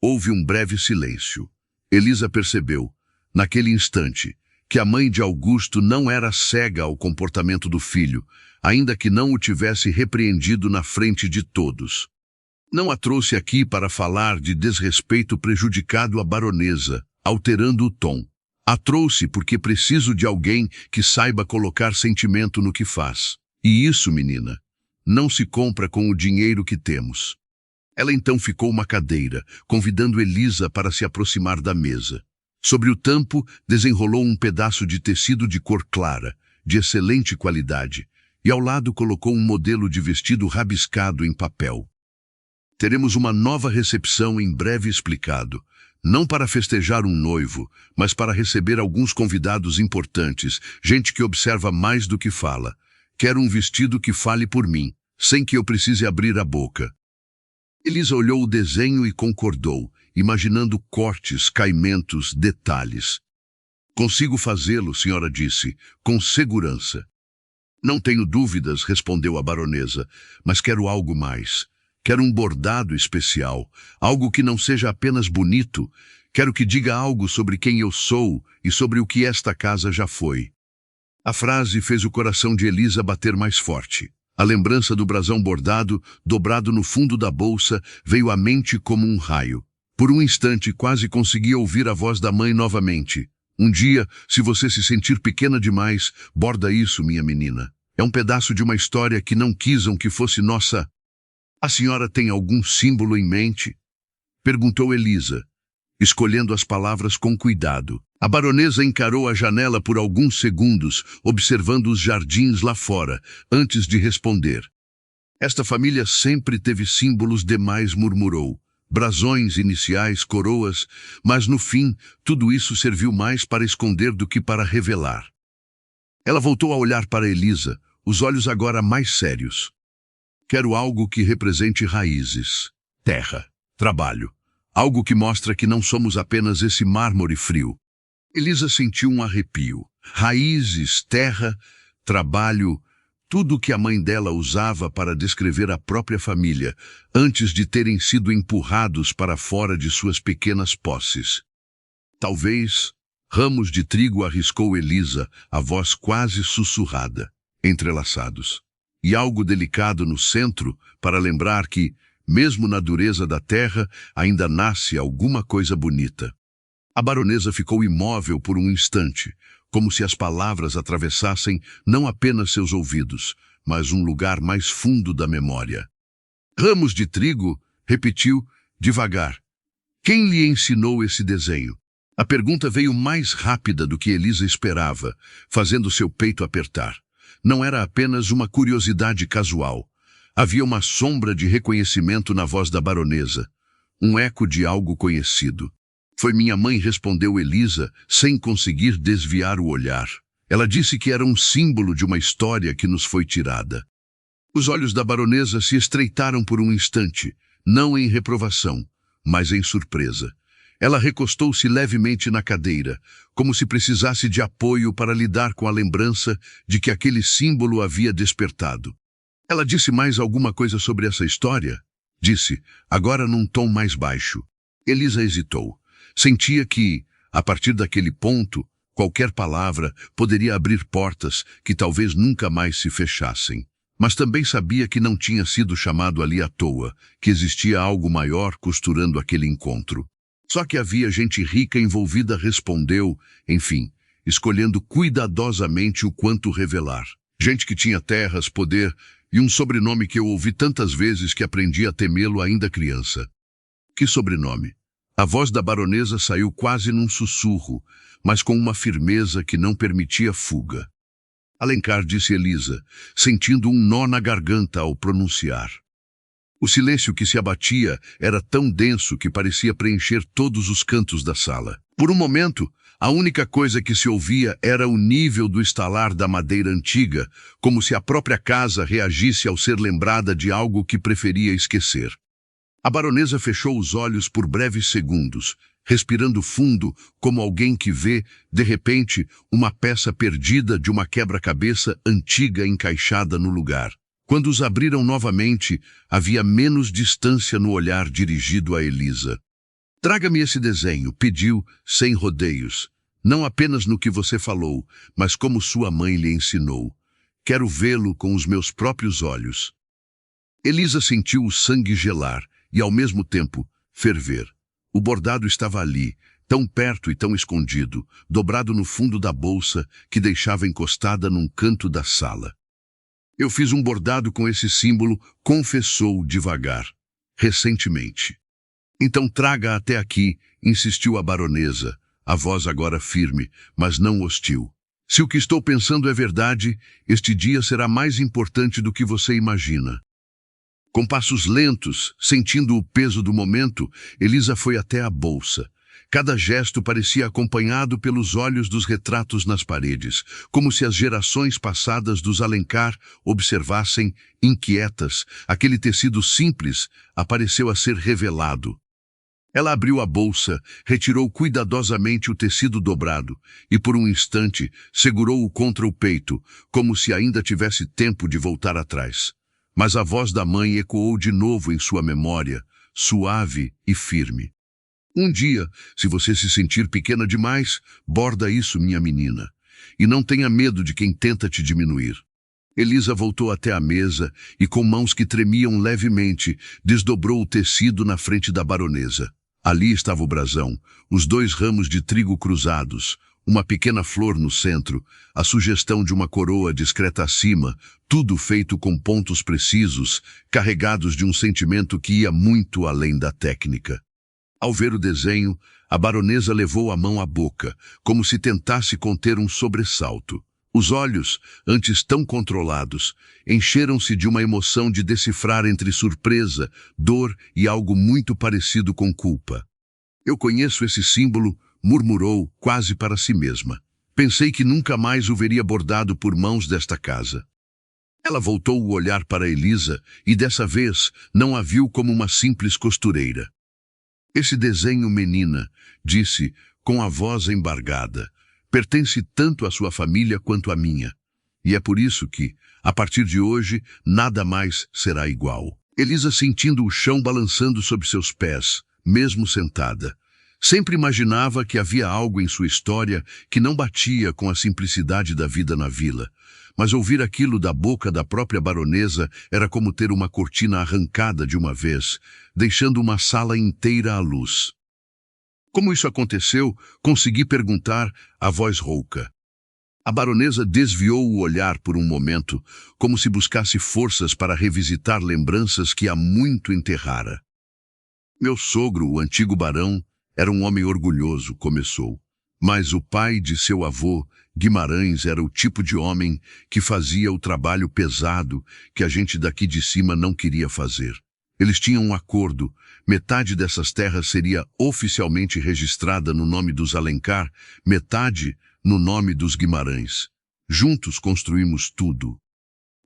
Houve um breve silêncio. Elisa percebeu, naquele instante, que a mãe de Augusto não era cega ao comportamento do filho, ainda que não o tivesse repreendido na frente de todos. "Não a trouxe aqui para falar de desrespeito prejudicado à baronesa", alterando o tom. "A trouxe porque preciso de alguém que saiba colocar sentimento no que faz. E isso, menina, não se compra com o dinheiro que temos." Ela então ficou uma cadeira, convidando Elisa para se aproximar da mesa. Sobre o tampo, desenrolou um pedaço de tecido de cor clara, de excelente qualidade, e ao lado colocou um modelo de vestido rabiscado em papel. Teremos uma nova recepção em breve explicado. Não para festejar um noivo, mas para receber alguns convidados importantes, gente que observa mais do que fala. Quero um vestido que fale por mim, sem que eu precise abrir a boca. Elisa olhou o desenho e concordou, imaginando cortes, caimentos, detalhes. Consigo fazê-lo, senhora disse, com segurança. Não tenho dúvidas, respondeu a baronesa, mas quero algo mais. Quero um bordado especial, algo que não seja apenas bonito. Quero que diga algo sobre quem eu sou e sobre o que esta casa já foi. A frase fez o coração de Elisa bater mais forte. A lembrança do brasão bordado, dobrado no fundo da bolsa, veio à mente como um raio. Por um instante, quase conseguia ouvir a voz da mãe novamente. Um dia, se você se sentir pequena demais, borda isso, minha menina. É um pedaço de uma história que não quisam que fosse nossa. A senhora tem algum símbolo em mente? Perguntou Elisa, escolhendo as palavras com cuidado. A baronesa encarou a janela por alguns segundos, observando os jardins lá fora, antes de responder. Esta família sempre teve símbolos demais, murmurou. Brasões, iniciais, coroas, mas no fim, tudo isso serviu mais para esconder do que para revelar. Ela voltou a olhar para Elisa, os olhos agora mais sérios. Quero algo que represente raízes, terra, trabalho. Algo que mostra que não somos apenas esse mármore frio. Elisa sentiu um arrepio. Raízes, terra, trabalho, tudo o que a mãe dela usava para descrever a própria família, antes de terem sido empurrados para fora de suas pequenas posses. Talvez, ramos de trigo, arriscou Elisa, a voz quase sussurrada, entrelaçados. E algo delicado no centro, para lembrar que, mesmo na dureza da terra, ainda nasce alguma coisa bonita. A baronesa ficou imóvel por um instante, como se as palavras atravessassem não apenas seus ouvidos, mas um lugar mais fundo da memória. Ramos de trigo, repetiu, devagar. Quem lhe ensinou esse desenho? A pergunta veio mais rápida do que Elisa esperava, fazendo seu peito apertar. Não era apenas uma curiosidade casual. Havia uma sombra de reconhecimento na voz da baronesa, um eco de algo conhecido. Foi minha mãe, respondeu Elisa, sem conseguir desviar o olhar. Ela disse que era um símbolo de uma história que nos foi tirada. Os olhos da baronesa se estreitaram por um instante, não em reprovação, mas em surpresa. Ela recostou-se levemente na cadeira, como se precisasse de apoio para lidar com a lembrança de que aquele símbolo havia despertado. Ela disse mais alguma coisa sobre essa história? Disse, agora num tom mais baixo. Elisa hesitou. Sentia que, a partir daquele ponto, qualquer palavra poderia abrir portas que talvez nunca mais se fechassem. Mas também sabia que não tinha sido chamado ali à toa, que existia algo maior costurando aquele encontro. Só que havia gente rica envolvida, respondeu, enfim, escolhendo cuidadosamente o quanto revelar. Gente que tinha terras, poder e um sobrenome que eu ouvi tantas vezes que aprendi a temê-lo ainda criança. Que sobrenome? A voz da baronesa saiu quase num sussurro, mas com uma firmeza que não permitia fuga. Alencar, disse Elisa, sentindo um nó na garganta ao pronunciar. O silêncio que se abatia era tão denso que parecia preencher todos os cantos da sala. Por um momento, a única coisa que se ouvia era o nível do estalar da madeira antiga, como se a própria casa reagisse ao ser lembrada de algo que preferia esquecer. A baronesa fechou os olhos por breves segundos, respirando fundo, como alguém que vê, de repente, uma peça perdida de uma quebra-cabeça antiga encaixada no lugar. Quando os abriram novamente, havia menos distância no olhar dirigido a Elisa. Traga-me esse desenho, pediu, sem rodeios. Não apenas no que você falou, mas como sua mãe lhe ensinou. Quero vê-lo com os meus próprios olhos. Elisa sentiu o sangue gelar e, ao mesmo tempo, ferver. O bordado estava ali, tão perto e tão escondido, dobrado no fundo da bolsa que deixava encostada num canto da sala. Eu fiz um bordado com esse símbolo, confessou devagar, recentemente. Então traga até aqui, insistiu a baronesa, a voz agora firme, mas não hostil. Se o que estou pensando é verdade, este dia será mais importante do que você imagina. Com passos lentos, sentindo o peso do momento, Elisa foi até a bolsa. Cada gesto parecia acompanhado pelos olhos dos retratos nas paredes, como se as gerações passadas dos Alencar observassem, inquietas, aquele tecido simples apareceu a ser revelado. Ela abriu a bolsa, retirou cuidadosamente o tecido dobrado e, por um instante, segurou-o contra o peito, como se ainda tivesse tempo de voltar atrás. Mas a voz da mãe ecoou de novo em sua memória, suave e firme. Um dia, se você se sentir pequena demais, borda isso, minha menina. E não tenha medo de quem tenta te diminuir. Elisa voltou até a mesa e, com mãos que tremiam levemente, desdobrou o tecido na frente da baronesa. Ali estava o brasão, os 2 ramos de trigo cruzados, uma pequena flor no centro, a sugestão de uma coroa discreta acima, tudo feito com pontos precisos, carregados de um sentimento que ia muito além da técnica. Ao ver o desenho, a baronesa levou a mão à boca, como se tentasse conter um sobressalto. Os olhos, antes tão controlados, encheram-se de uma emoção de decifrar entre surpresa, dor e algo muito parecido com culpa. Eu conheço esse símbolo, murmurou, quase para si mesma. Pensei que nunca mais o veria bordado por mãos desta casa. Ela voltou o olhar para Elisa e dessa vez não a viu como uma simples costureira. Esse desenho, menina, disse, com a voz embargada, pertence tanto à sua família quanto à minha. E é por isso que, a partir de hoje, nada mais será igual. Elisa sentindo o chão balançando sob seus pés, mesmo sentada. Sempre imaginava que havia algo em sua história que não batia com a simplicidade da vida na vila. Mas ouvir aquilo da boca da própria baronesa era como ter uma cortina arrancada de uma vez, deixando uma sala inteira à luz. Como isso aconteceu, consegui perguntar, a voz rouca. A baronesa desviou o olhar por um momento, como se buscasse forças para revisitar lembranças que há muito enterrara. Meu sogro, o antigo barão, era um homem orgulhoso, começou. Mas o pai de seu avô, Guimarães, era o tipo de homem que fazia o trabalho pesado que a gente daqui de cima não queria fazer. Eles tinham um acordo, metade dessas terras seria oficialmente registrada no nome dos Alencar, metade no nome dos Guimarães. Juntos construímos tudo.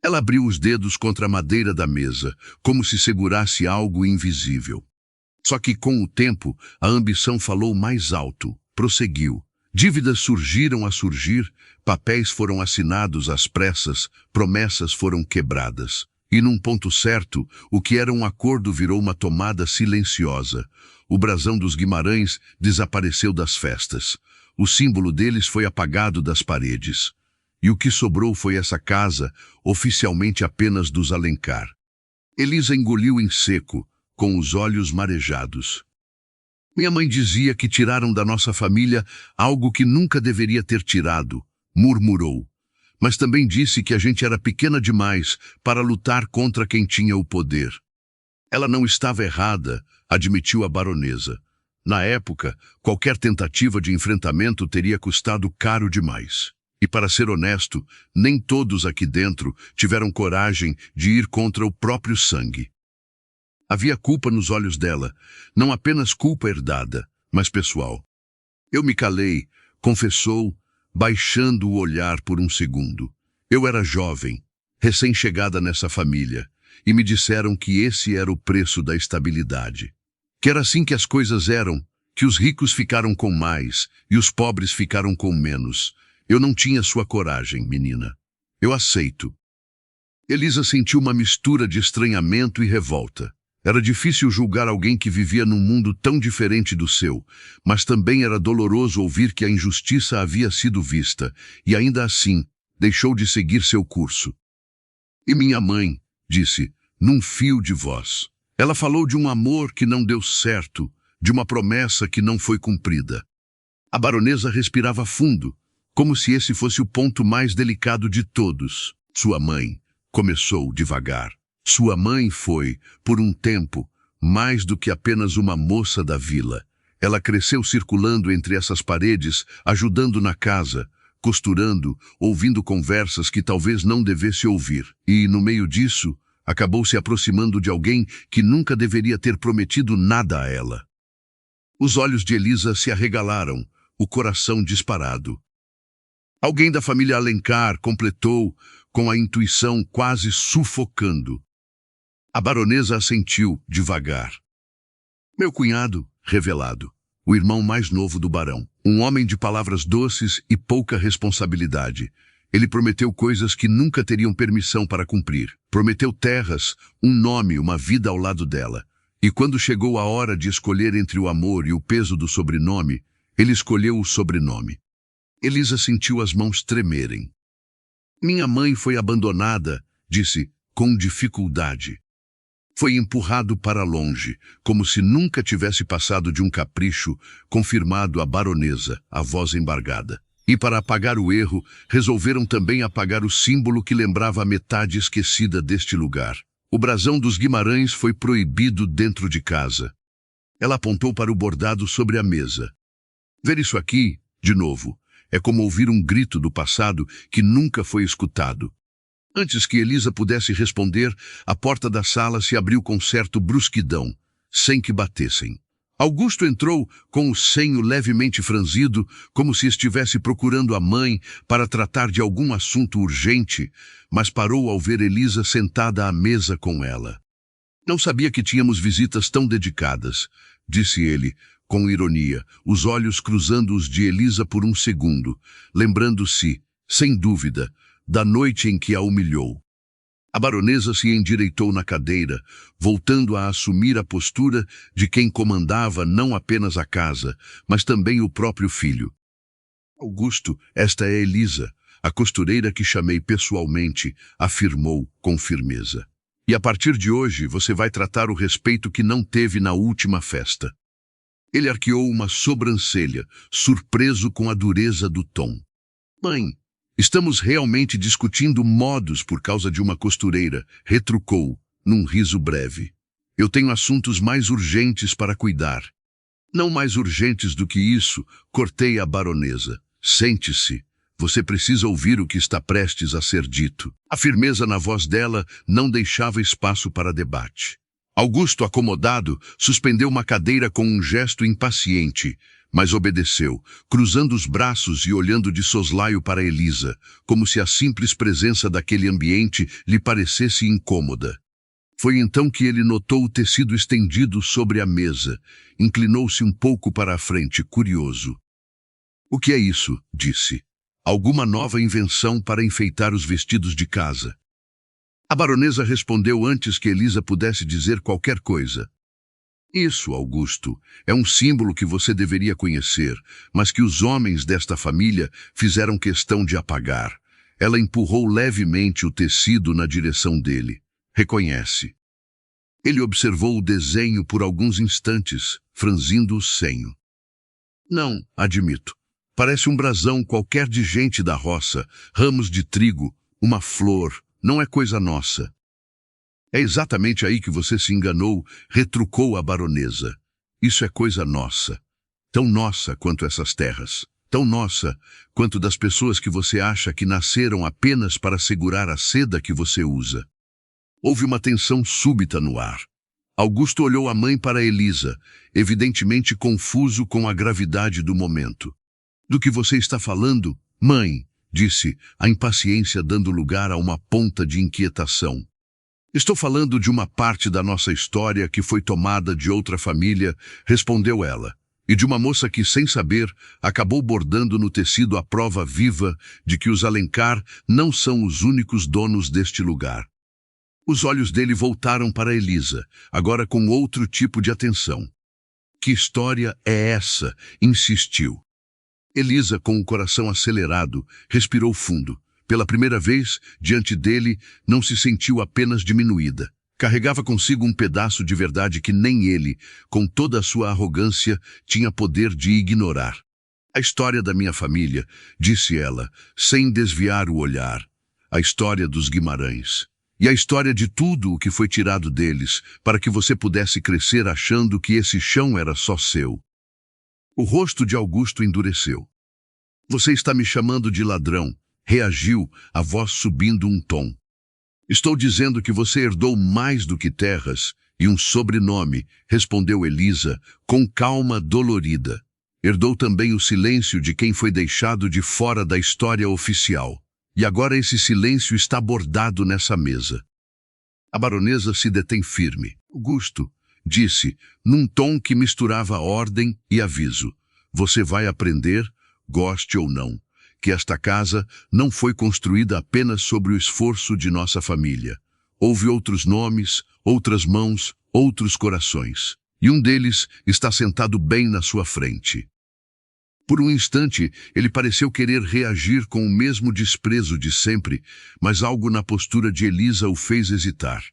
Ela abriu os dedos contra a madeira da mesa, como se segurasse algo invisível. Só que com o tempo, a ambição falou mais alto, prosseguiu. Dívidas surgiram a surgir, papéis foram assinados às pressas, promessas foram quebradas. E num ponto certo, o que era um acordo virou uma tomada silenciosa. O brasão dos Guimarães desapareceu das festas. O símbolo deles foi apagado das paredes. E o que sobrou foi essa casa, oficialmente apenas dos Alencar. Elisa engoliu em seco, com os olhos marejados. Minha mãe dizia que tiraram da nossa família algo que nunca deveria ter tirado, murmurou. Mas também disse que a gente era pequena demais para lutar contra quem tinha o poder. Ela não estava errada, admitiu a baronesa. Na época, qualquer tentativa de enfrentamento teria custado caro demais. E para ser honesto, nem todos aqui dentro tiveram coragem de ir contra o próprio sangue. Havia culpa nos olhos dela, não apenas culpa herdada, mas pessoal. Eu me calei, confessou, baixando o olhar por um segundo. Eu era jovem, recém-chegada nessa família, e me disseram que esse era o preço da estabilidade. Que era assim que as coisas eram, que os ricos ficaram com mais e os pobres ficaram com menos. Eu não tinha sua coragem, menina. Eu aceito. Elisa sentiu uma mistura de estranhamento e revolta. Era difícil julgar alguém que vivia num mundo tão diferente do seu, mas também era doloroso ouvir que a injustiça havia sido vista, e ainda assim, deixou de seguir seu curso. E minha mãe, disse, num fio de voz. Ela falou de um amor que não deu certo, de uma promessa que não foi cumprida. A baronesa respirava fundo, como se esse fosse o ponto mais delicado de todos. Sua mãe começou devagar. Sua mãe foi, por um tempo, mais do que apenas uma moça da vila. Ela cresceu circulando entre essas paredes, ajudando na casa, costurando, ouvindo conversas que talvez não devesse ouvir. E, no meio disso, acabou se aproximando de alguém que nunca deveria ter prometido nada a ela. Os olhos de Elisa se arregalaram, o coração disparado. Alguém da família Alencar, completou, com a intuição quase sufocando. A baronesa assentiu, devagar. Meu cunhado, revelado, o irmão mais novo do barão, um homem de palavras doces e pouca responsabilidade. Ele prometeu coisas que nunca teriam permissão para cumprir. Prometeu terras, um nome, uma vida ao lado dela. E quando chegou a hora de escolher entre o amor e o peso do sobrenome, ele escolheu o sobrenome. Elisa sentiu as mãos tremerem. Minha mãe foi abandonada, disse, com dificuldade. Foi empurrado para longe, como se nunca tivesse passado de um capricho, confirmado a baronesa, a voz embargada. E para apagar o erro, resolveram também apagar o símbolo que lembrava a metade esquecida deste lugar. O brasão dos Guimarães foi proibido dentro de casa. Ela apontou para o bordado sobre a mesa. Ver isso aqui, de novo, é como ouvir um grito do passado que nunca foi escutado. Antes que Elisa pudesse responder, a porta da sala se abriu com certa brusquidão, sem que batessem. Augusto entrou com o senho levemente franzido, como se estivesse procurando a mãe para tratar de algum assunto urgente, mas parou ao ver Elisa sentada à mesa com ela. Não sabia que tínhamos visitas tão dedicadas, disse ele, com ironia, os olhos cruzando os de Elisa por um segundo, lembrando-se, sem dúvida, da noite em que a humilhou. A baronesa se endireitou na cadeira, voltando a assumir a postura de quem comandava não apenas a casa, mas também o próprio filho. Augusto, esta é Elisa, a costureira que chamei pessoalmente, afirmou com firmeza. E a partir de hoje você vai tratar o respeito que não teve na última festa. Ele arqueou uma sobrancelha, surpreso com a dureza do tom. Mãe, estamos realmente discutindo modos por causa de uma costureira, retrucou, num riso breve. Eu tenho assuntos mais urgentes para cuidar. Não mais urgentes do que isso, cortei a baronesa. Sente-se. Você precisa ouvir o que está prestes a ser dito. A firmeza na voz dela não deixava espaço para debate. Augusto, acomodado, suspendeu uma cadeira com um gesto impaciente, mas obedeceu, cruzando os braços e olhando de soslaio para Elisa, como se a simples presença daquele ambiente lhe parecesse incômoda. Foi então que ele notou o tecido estendido sobre a mesa. Inclinou-se um pouco para a frente, curioso. O que é isso? Disse. Alguma nova invenção para enfeitar os vestidos de casa. A baronesa respondeu antes que Elisa pudesse dizer qualquer coisa. Isso, Augusto, é um símbolo que você deveria conhecer, mas que os homens desta família fizeram questão de apagar. Ela empurrou levemente o tecido na direção dele. Reconhece. Ele observou o desenho por alguns instantes, franzindo o senho. Não, admito. Parece um brasão qualquer de gente da roça, ramos de trigo, uma flor, não é coisa nossa. É exatamente aí que você se enganou, retrucou a baronesa. Isso é coisa nossa. Tão nossa quanto essas terras. Tão nossa quanto das pessoas que você acha que nasceram apenas para segurar a seda que você usa. Houve uma tensão súbita no ar. Augusto olhou a mãe para Elisa, evidentemente confuso com a gravidade do momento. Do que você está falando, mãe? Disse, a impaciência dando lugar a uma ponta de inquietação. Estou falando de uma parte da nossa história que foi tomada de outra família, respondeu ela, e de uma moça que, sem saber, acabou bordando no tecido a prova viva de que os Alencar não são os únicos donos deste lugar. Os olhos dele voltaram para Elisa, agora com outro tipo de atenção. Que história é essa? Insistiu. Elisa, com o coração acelerado, respirou fundo. Pela primeira vez, diante dele, não se sentiu apenas diminuída. Carregava consigo um pedaço de verdade que nem ele, com toda a sua arrogância, tinha poder de ignorar. A história da minha família, disse ela, sem desviar o olhar. A história dos Guimarães. E a história de tudo o que foi tirado deles, para que você pudesse crescer achando que esse chão era só seu. O rosto de Augusto endureceu. Você está me chamando de ladrão, reagiu, a voz subindo um tom. Estou dizendo que você herdou mais do que terras e um sobrenome, respondeu Elisa, com calma dolorida. Herdou também o silêncio de quem foi deixado de fora da história oficial. E agora esse silêncio está bordado nessa mesa. A baronesa se detém firme. Augusto, disse, num tom que misturava ordem e aviso. Você vai aprender, goste ou não, que esta casa não foi construída apenas sobre o esforço de nossa família. Houve outros nomes, outras mãos, outros corações. E um deles está sentado bem na sua frente. Por um instante, ele pareceu querer reagir com o mesmo desprezo de sempre, mas algo na postura de Elisa o fez hesitar.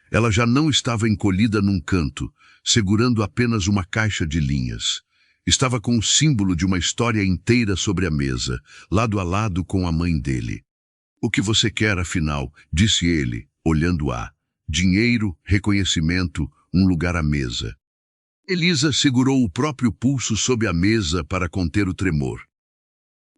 Ela já não estava encolhida num canto, segurando apenas uma caixa de linhas. Estava com o símbolo de uma história inteira sobre a mesa, lado a lado com a mãe dele. O que você quer, afinal? Disse ele, olhando-a. Dinheiro, reconhecimento, um lugar à mesa. Elisa segurou o próprio pulso sob a mesa para conter o tremor.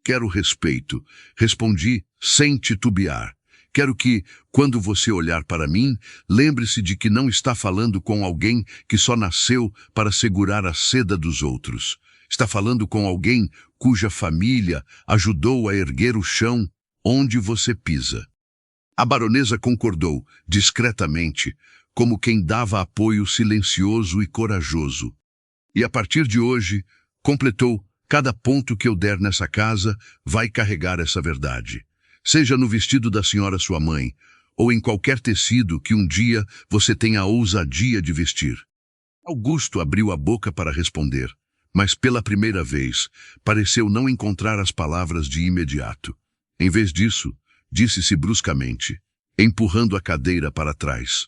Quero respeito, respondi sem titubear. Quero que, quando você olhar para mim, lembre-se de que não está falando com alguém que só nasceu para segurar a seda dos outros. Está falando com alguém cuja família ajudou a erguer o chão onde você pisa. A baronesa concordou, discretamente, como quem dava apoio silencioso e corajoso. E a partir de hoje, completou, cada ponto que eu der nessa casa vai carregar essa verdade. Seja no vestido da senhora sua mãe, ou em qualquer tecido que um dia você tenha a ousadia de vestir. Augusto abriu a boca para responder, mas pela primeira vez pareceu não encontrar as palavras de imediato. Em vez disso, disse-se bruscamente, empurrando a cadeira para trás.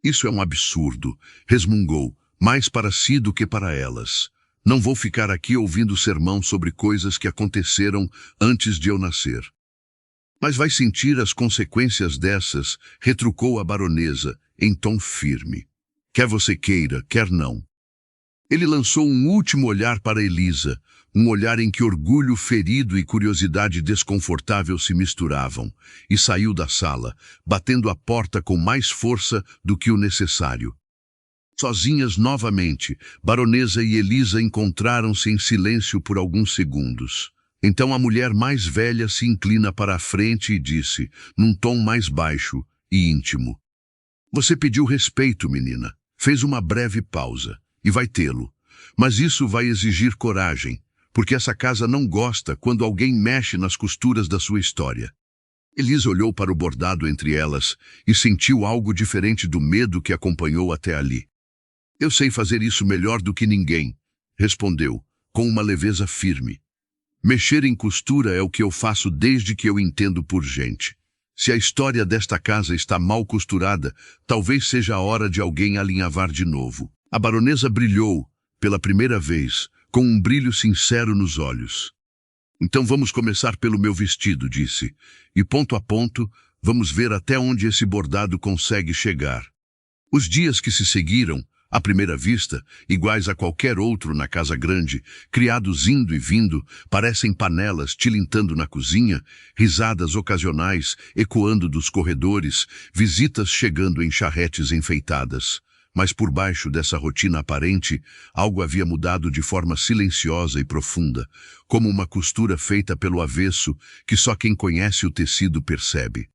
Isso é um absurdo, resmungou, mais para si do que para elas. Não vou ficar aqui ouvindo sermão sobre coisas que aconteceram antes de eu nascer. Mas vai sentir as consequências dessas, retrucou a baronesa, em tom firme. Quer você queira, quer não. Ele lançou um último olhar para Elisa, um olhar em que orgulho ferido e curiosidade desconfortável se misturavam, e saiu da sala, batendo a porta com mais força do que o necessário. Sozinhas novamente, baronesa e Elisa encontraram-se em silêncio por alguns segundos. Então a mulher mais velha se inclina para a frente e disse, num tom mais baixo e íntimo. Você pediu respeito, menina. Fez uma breve pausa, e vai tê-lo. Mas isso vai exigir coragem, porque essa casa não gosta quando alguém mexe nas costuras da sua história. Elisa olhou para o bordado entre elas e sentiu algo diferente do medo que acompanhou até ali. Eu sei fazer isso melhor do que ninguém, respondeu, com uma leveza firme. Mexer em costura é o que eu faço desde que eu entendo por gente. Se a história desta casa está mal costurada, talvez seja a hora de alguém alinhavar de novo. A baronesa brilhou, pela primeira vez, com um brilho sincero nos olhos. Então vamos começar pelo meu vestido, disse, e ponto a ponto, vamos ver até onde esse bordado consegue chegar. Os dias que se seguiram, à primeira vista, iguais a qualquer outro na casa grande, criados indo e vindo, parecem panelas tilintando na cozinha, risadas ocasionais ecoando dos corredores, visitas chegando em charretes enfeitadas. Mas por baixo dessa rotina aparente, algo havia mudado de forma silenciosa e profunda, como uma costura feita pelo avesso que só quem conhece o tecido percebe.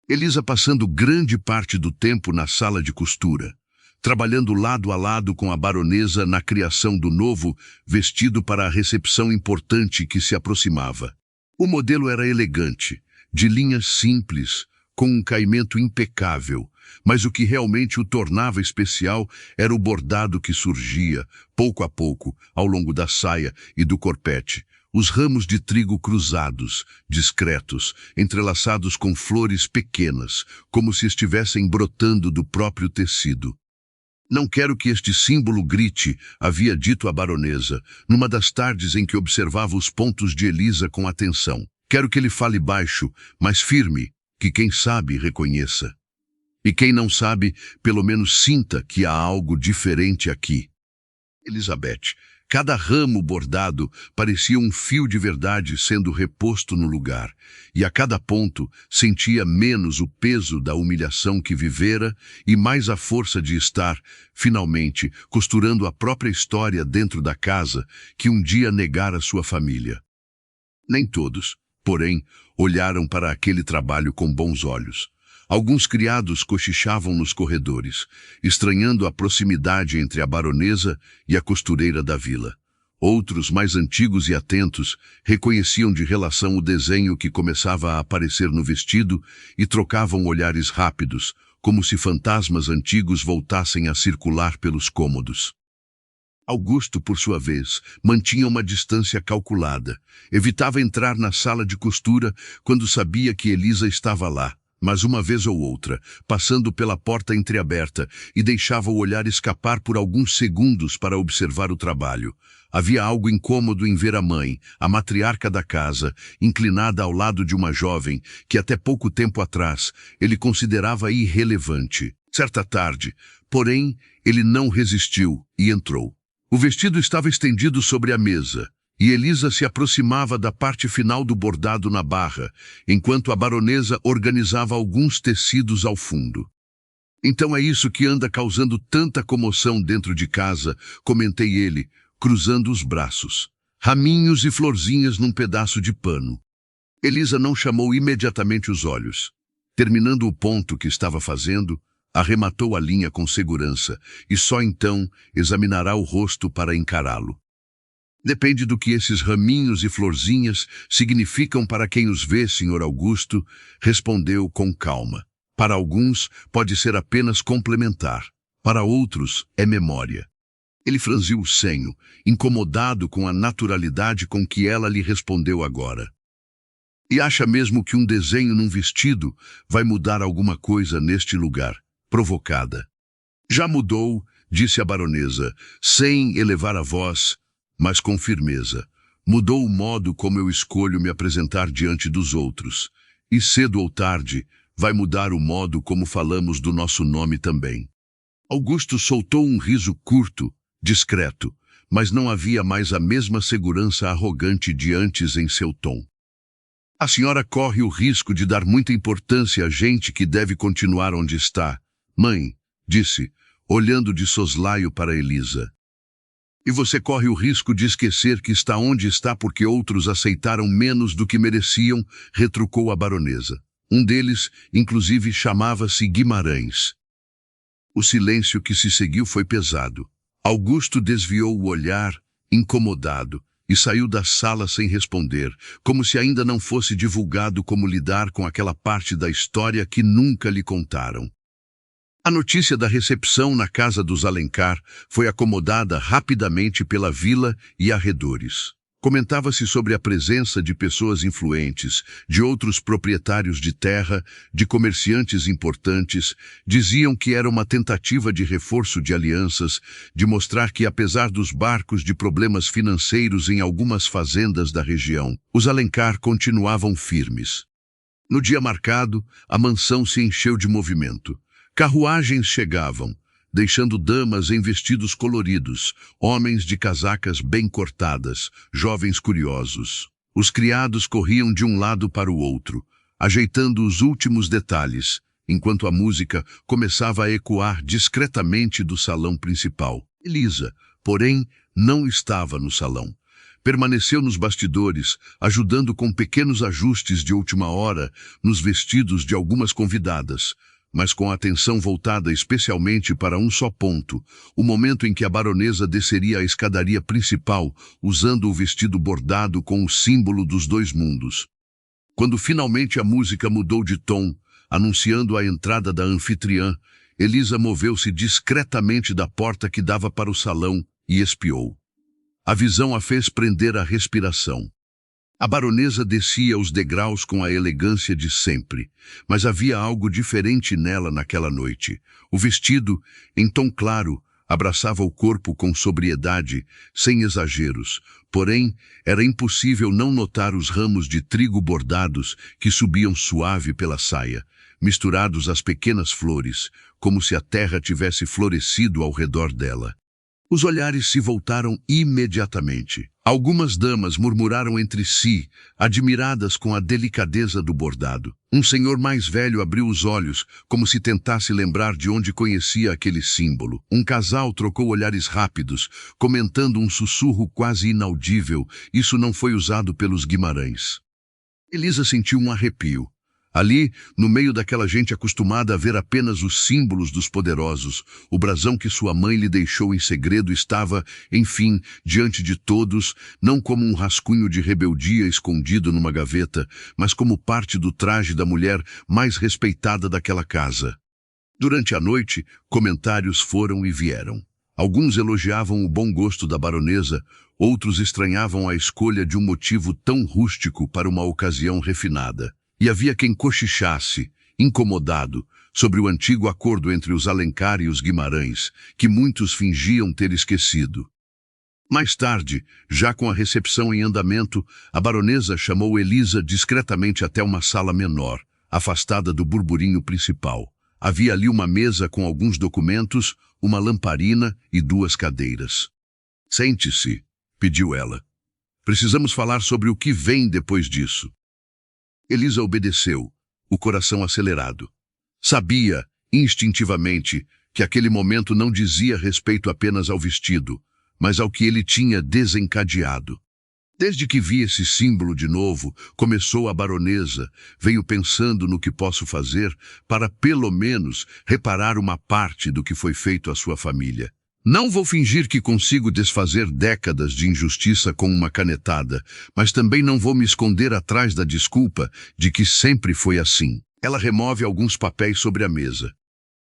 Elisa passando grande parte do tempo na sala de costura, trabalhando lado a lado com a baronesa na criação do novo vestido para a recepção importante que se aproximava. O modelo era elegante, de linhas simples, com um caimento impecável, mas o que realmente o tornava especial era o bordado que surgia, pouco a pouco, ao longo da saia e do corpete, os ramos de trigo cruzados, discretos, entrelaçados com flores pequenas, como se estivessem brotando do próprio tecido. Não quero que este símbolo grite, havia dito a baronesa, numa das tardes em que observava os pontos de Elisa com atenção. Quero que ele fale baixo, mas firme, que quem sabe reconheça. E quem não sabe, pelo menos sinta que há algo diferente aqui. Elizabeth, Cada ramo bordado parecia um fio de verdade sendo reposto no lugar, e a cada ponto sentia menos o peso da humilhação que vivera e mais a força de estar, finalmente, costurando a própria história dentro da casa que um dia negara sua família. Nem todos, porém, olharam para aquele trabalho com bons olhos. Alguns criados cochichavam nos corredores, estranhando a proximidade entre a baronesa e a costureira da vila. Outros, mais antigos e atentos, reconheciam de relação o desenho que começava a aparecer no vestido e trocavam olhares rápidos, como se fantasmas antigos voltassem a circular pelos cômodos. Augusto, por sua vez, mantinha uma distância calculada. Evitava entrar na sala de costura quando sabia que Elisa estava lá, mas uma vez ou outra, passando pela porta entreaberta, e deixava o olhar escapar por alguns segundos para observar o trabalho. Havia algo incômodo em ver a mãe, a matriarca da casa, inclinada ao lado de uma jovem que até pouco tempo atrás ele considerava irrelevante. Certa tarde, porém, ele não resistiu e entrou. O vestido estava estendido sobre a mesa, e Elisa se aproximava da parte final do bordado na barra, enquanto a baronesa organizava alguns tecidos ao fundo. Então é isso que anda causando tanta comoção dentro de casa, comentei ele, cruzando os braços. Raminhos e florzinhas num pedaço de pano. Elisa não chamou imediatamente os olhos. Terminando o ponto que estava fazendo, arrematou a linha com segurança, e só então examinará o rosto para encará-lo. Depende do que esses raminhos e florzinhas significam para quem os vê, Sr. Augusto, respondeu com calma. Para alguns, pode ser apenas complementar. Para outros, é memória. Ele franziu o senho, incomodado com a naturalidade com que ela lhe respondeu agora. E acha mesmo que um desenho num vestido vai mudar alguma coisa neste lugar? Provocada. Já mudou, disse a baronesa, sem elevar a voz, mas com firmeza. Mudou o modo como eu escolho me apresentar diante dos outros. E cedo ou tarde, vai mudar o modo como falamos do nosso nome também. Augusto soltou um riso curto, discreto, mas não havia mais a mesma segurança arrogante de antes em seu tom. A senhora corre o risco de dar muita importância a gente que deve continuar onde está. Mãe, disse, olhando de soslaio para Elisa. E você corre o risco de esquecer que está onde está porque outros aceitaram menos do que mereciam, retrucou a baronesa. Um deles, inclusive, chamava-se Guimarães. O silêncio que se seguiu foi pesado. Augusto desviou o olhar, incomodado, e saiu da sala sem responder, como se ainda não fosse divulgado como lidar com aquela parte da história que nunca lhe contaram. A notícia da recepção na casa dos Alencar foi acomodada rapidamente pela vila e arredores. Comentava-se sobre a presença de pessoas influentes, de outros proprietários de terra, de comerciantes importantes. Diziam que era uma tentativa de reforço de alianças, de mostrar que, apesar dos barcos de problemas financeiros em algumas fazendas da região, os Alencar continuavam firmes. No dia marcado, a mansão se encheu de movimento. Carruagens chegavam, deixando damas em vestidos coloridos, homens de casacas bem cortadas, jovens curiosos. Os criados corriam de um lado para o outro, ajeitando os últimos detalhes, enquanto a música começava a ecoar discretamente do salão principal. Elisa, porém, não estava no salão. Permaneceu nos bastidores, ajudando com pequenos ajustes de última hora nos vestidos de algumas convidadas, mas com a atenção voltada especialmente para um só ponto, o momento em que a baronesa desceria a escadaria principal, usando o vestido bordado com o símbolo dos dois mundos. Quando finalmente a música mudou de tom, anunciando a entrada da anfitriã, Elisa moveu-se discretamente da porta que dava para o salão e espiou. A visão a fez prender a respiração. A baronesa descia os degraus com a elegância de sempre, mas havia algo diferente nela naquela noite. O vestido, em tom claro, abraçava o corpo com sobriedade, sem exageros. Porém, era impossível não notar os ramos de trigo bordados que subiam suave pela saia, misturados às pequenas flores, como se a terra tivesse florescido ao redor dela. Os olhares se voltaram imediatamente. Algumas damas murmuraram entre si, admiradas com a delicadeza do bordado. Um senhor mais velho abriu os olhos, como se tentasse lembrar de onde conhecia aquele símbolo. Um casal trocou olhares rápidos, comentando um sussurro quase inaudível. Isso não foi usado pelos Guimarães. Elisa sentiu um arrepio. Ali, no meio daquela gente acostumada a ver apenas os símbolos dos poderosos, o brasão que sua mãe lhe deixou em segredo estava, enfim, diante de todos, não como um rascunho de rebeldia escondido numa gaveta, mas como parte do traje da mulher mais respeitada daquela casa. Durante a noite, comentários foram e vieram. Alguns elogiavam o bom gosto da baronesa, outros estranhavam a escolha de um motivo tão rústico para uma ocasião refinada. E havia quem cochichasse, incomodado, sobre o antigo acordo entre os Alencar e os Guimarães, que muitos fingiam ter esquecido. Mais tarde, já com a recepção em andamento, a baronesa chamou Elisa discretamente até uma sala menor, afastada do burburinho principal. Havia ali uma mesa com alguns documentos, uma lamparina e 2 cadeiras. "Sente-se", pediu ela. "Precisamos falar sobre o que vem depois disso." Elisa obedeceu, o coração acelerado. Sabia, instintivamente, que aquele momento não dizia respeito apenas ao vestido, mas ao que ele tinha desencadeado. Desde que vi esse símbolo de novo, começou a baronesa, venho pensando no que posso fazer para, pelo menos, reparar uma parte do que foi feito à sua família. Não vou fingir que consigo desfazer décadas de injustiça com uma canetada, mas também não vou me esconder atrás da desculpa de que sempre foi assim. Ela remove alguns papéis sobre a mesa.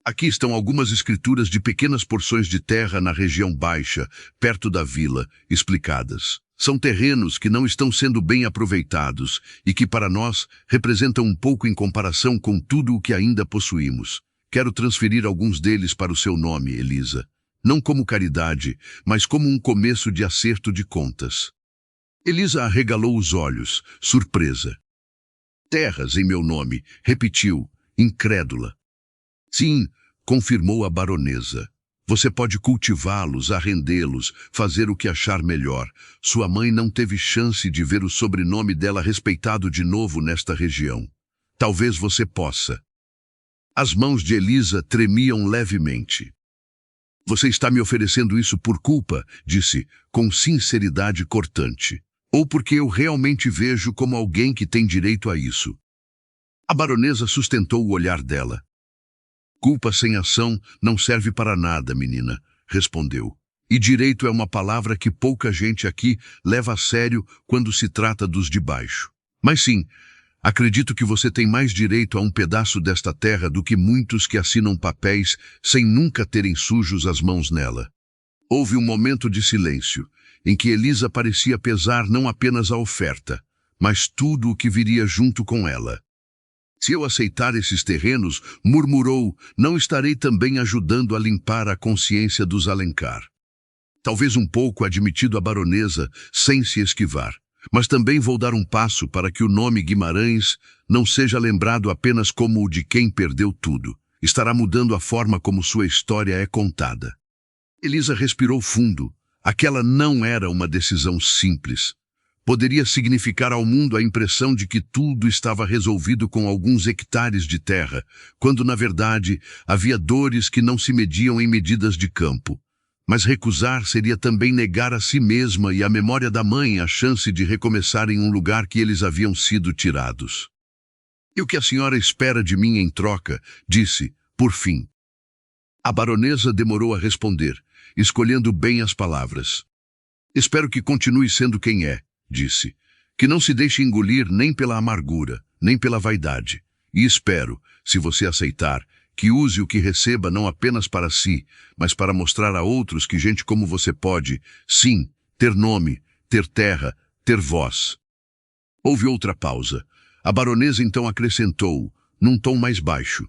Aqui estão algumas escrituras de pequenas porções de terra na região baixa, perto da vila, explicadas. São terrenos que não estão sendo bem aproveitados e que, para nós, representam um pouco em comparação com tudo o que ainda possuímos. Quero transferir alguns deles para o seu nome, Elisa. Não como caridade, mas como um começo de acerto de contas. Elisa arregalou os olhos, surpresa. "Terras em meu nome", repetiu, incrédula. "Sim", confirmou a baronesa. "Você pode cultivá-los, arrendê-los, fazer o que achar melhor. Sua mãe não teve chance de ver o sobrenome dela respeitado de novo nesta região. Talvez você possa." As mãos de Elisa tremiam levemente. "Você está me oferecendo isso por culpa", disse, com sinceridade cortante. "Ou porque eu realmente vejo como alguém que tem direito a isso?" A baronesa sustentou o olhar dela. "Culpa sem ação não serve para nada, menina", respondeu. "E direito é uma palavra que pouca gente aqui leva a sério quando se trata dos de baixo. Mas sim, acredito que você tem mais direito a um pedaço desta terra do que muitos que assinam papéis sem nunca terem sujos as mãos nela." Houve um momento de silêncio, em que Elisa parecia pesar não apenas a oferta, mas tudo o que viria junto com ela. "Se eu aceitar esses terrenos", murmurou, "não estarei também ajudando a limpar a consciência dos Alencar." Talvez um pouco, admitido a baronesa, sem se esquivar. "Mas também vou dar um passo para que o nome Guimarães não seja lembrado apenas como o de quem perdeu tudo. Estará mudando a forma como sua história é contada." Elisa respirou fundo. Aquela não era uma decisão simples. Poderia significar ao mundo a impressão de que tudo estava resolvido com alguns hectares de terra, quando, na verdade, havia dores que não se mediam em medidas de campo. Mas recusar seria também negar a si mesma e à memória da mãe a chance de recomeçar em um lugar que eles haviam sido tirados. "E o que a senhora espera de mim em troca?", disse, por fim. A baronesa demorou a responder, escolhendo bem as palavras. "Espero que continue sendo quem é", disse, "que não se deixe engolir nem pela amargura, nem pela vaidade. E espero, se você aceitar, que use o que receba não apenas para si, mas para mostrar a outros que gente como você pode, sim, ter nome, ter terra, ter voz." Houve outra pausa. A baronesa então acrescentou, num tom mais baixo: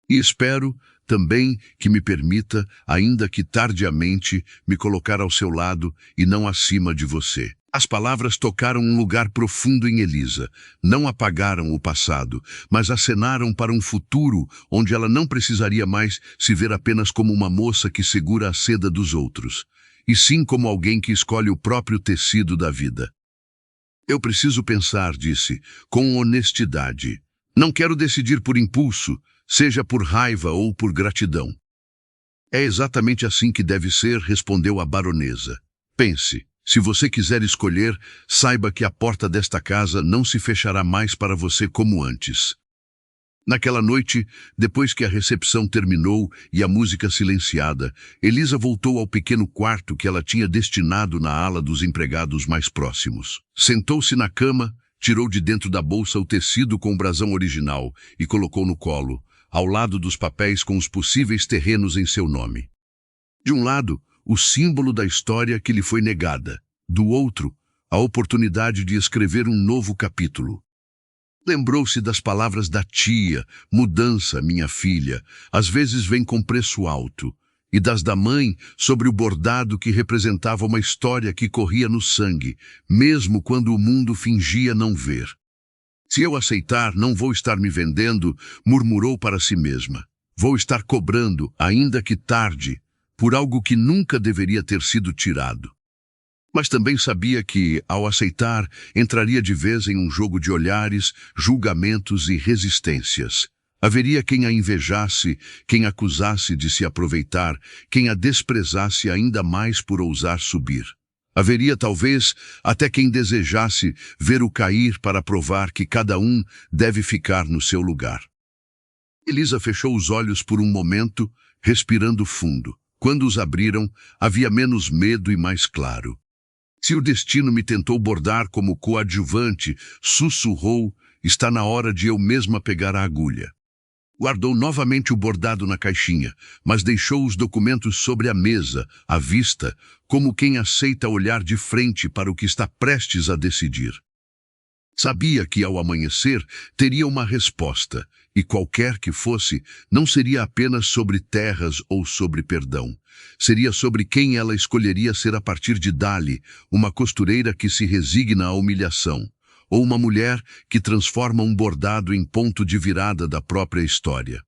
"E espero também que me permita, ainda que tardiamente, me colocar ao seu lado e não acima de você." As palavras tocaram um lugar profundo em Elisa. Não apagaram o passado, mas acenaram para um futuro onde ela não precisaria mais se ver apenas como uma moça que segura a seda dos outros, e sim como alguém que escolhe o próprio tecido da vida. Eu preciso pensar, disse, com honestidade. Não quero decidir por impulso, seja por raiva ou por gratidão. É exatamente assim que deve ser, respondeu a baronesa. Pense. Se você quiser escolher, saiba que a porta desta casa não se fechará mais para você como antes. Naquela noite, depois que a recepção terminou e a música silenciada, Elisa voltou ao pequeno quarto que ela tinha destinado na ala dos empregados mais próximos. Sentou-se na cama, tirou de dentro da bolsa o tecido com o brasão original e colocou no colo, ao lado dos papéis com os possíveis terrenos em seu nome. De um lado, o símbolo da história que lhe foi negada. Do outro, a oportunidade de escrever um novo capítulo. Lembrou-se das palavras da tia, mudança, minha filha, às vezes vem com preço alto, e das da mãe sobre o bordado que representava uma história que corria no sangue, mesmo quando o mundo fingia não ver. Se eu aceitar, não vou estar me vendendo, murmurou para si mesma. Vou estar cobrando, ainda que tarde, por algo que nunca deveria ter sido tirado. Mas também sabia que, ao aceitar, entraria de vez em um jogo de olhares, julgamentos e resistências. Haveria quem a invejasse, quem acusasse de se aproveitar, quem a desprezasse ainda mais por ousar subir. Haveria, talvez, até quem desejasse ver-o cair para provar que cada um deve ficar no seu lugar. Elisa fechou os olhos por um momento, respirando fundo. Quando os abriram, havia menos medo e mais claro. Se o destino me tentou bordar como coadjuvante, sussurrou, está na hora de eu mesma pegar a agulha. Guardou novamente o bordado na caixinha, mas deixou os documentos sobre a mesa, à vista, como quem aceita olhar de frente para o que está prestes a decidir. Sabia que, ao amanhecer, teria uma resposta, e qualquer que fosse, não seria apenas sobre terras ou sobre perdão. Seria sobre quem ela escolheria ser a partir de dali, uma costureira que se resigna à humilhação, ou uma mulher que transforma um bordado em ponto de virada da própria história.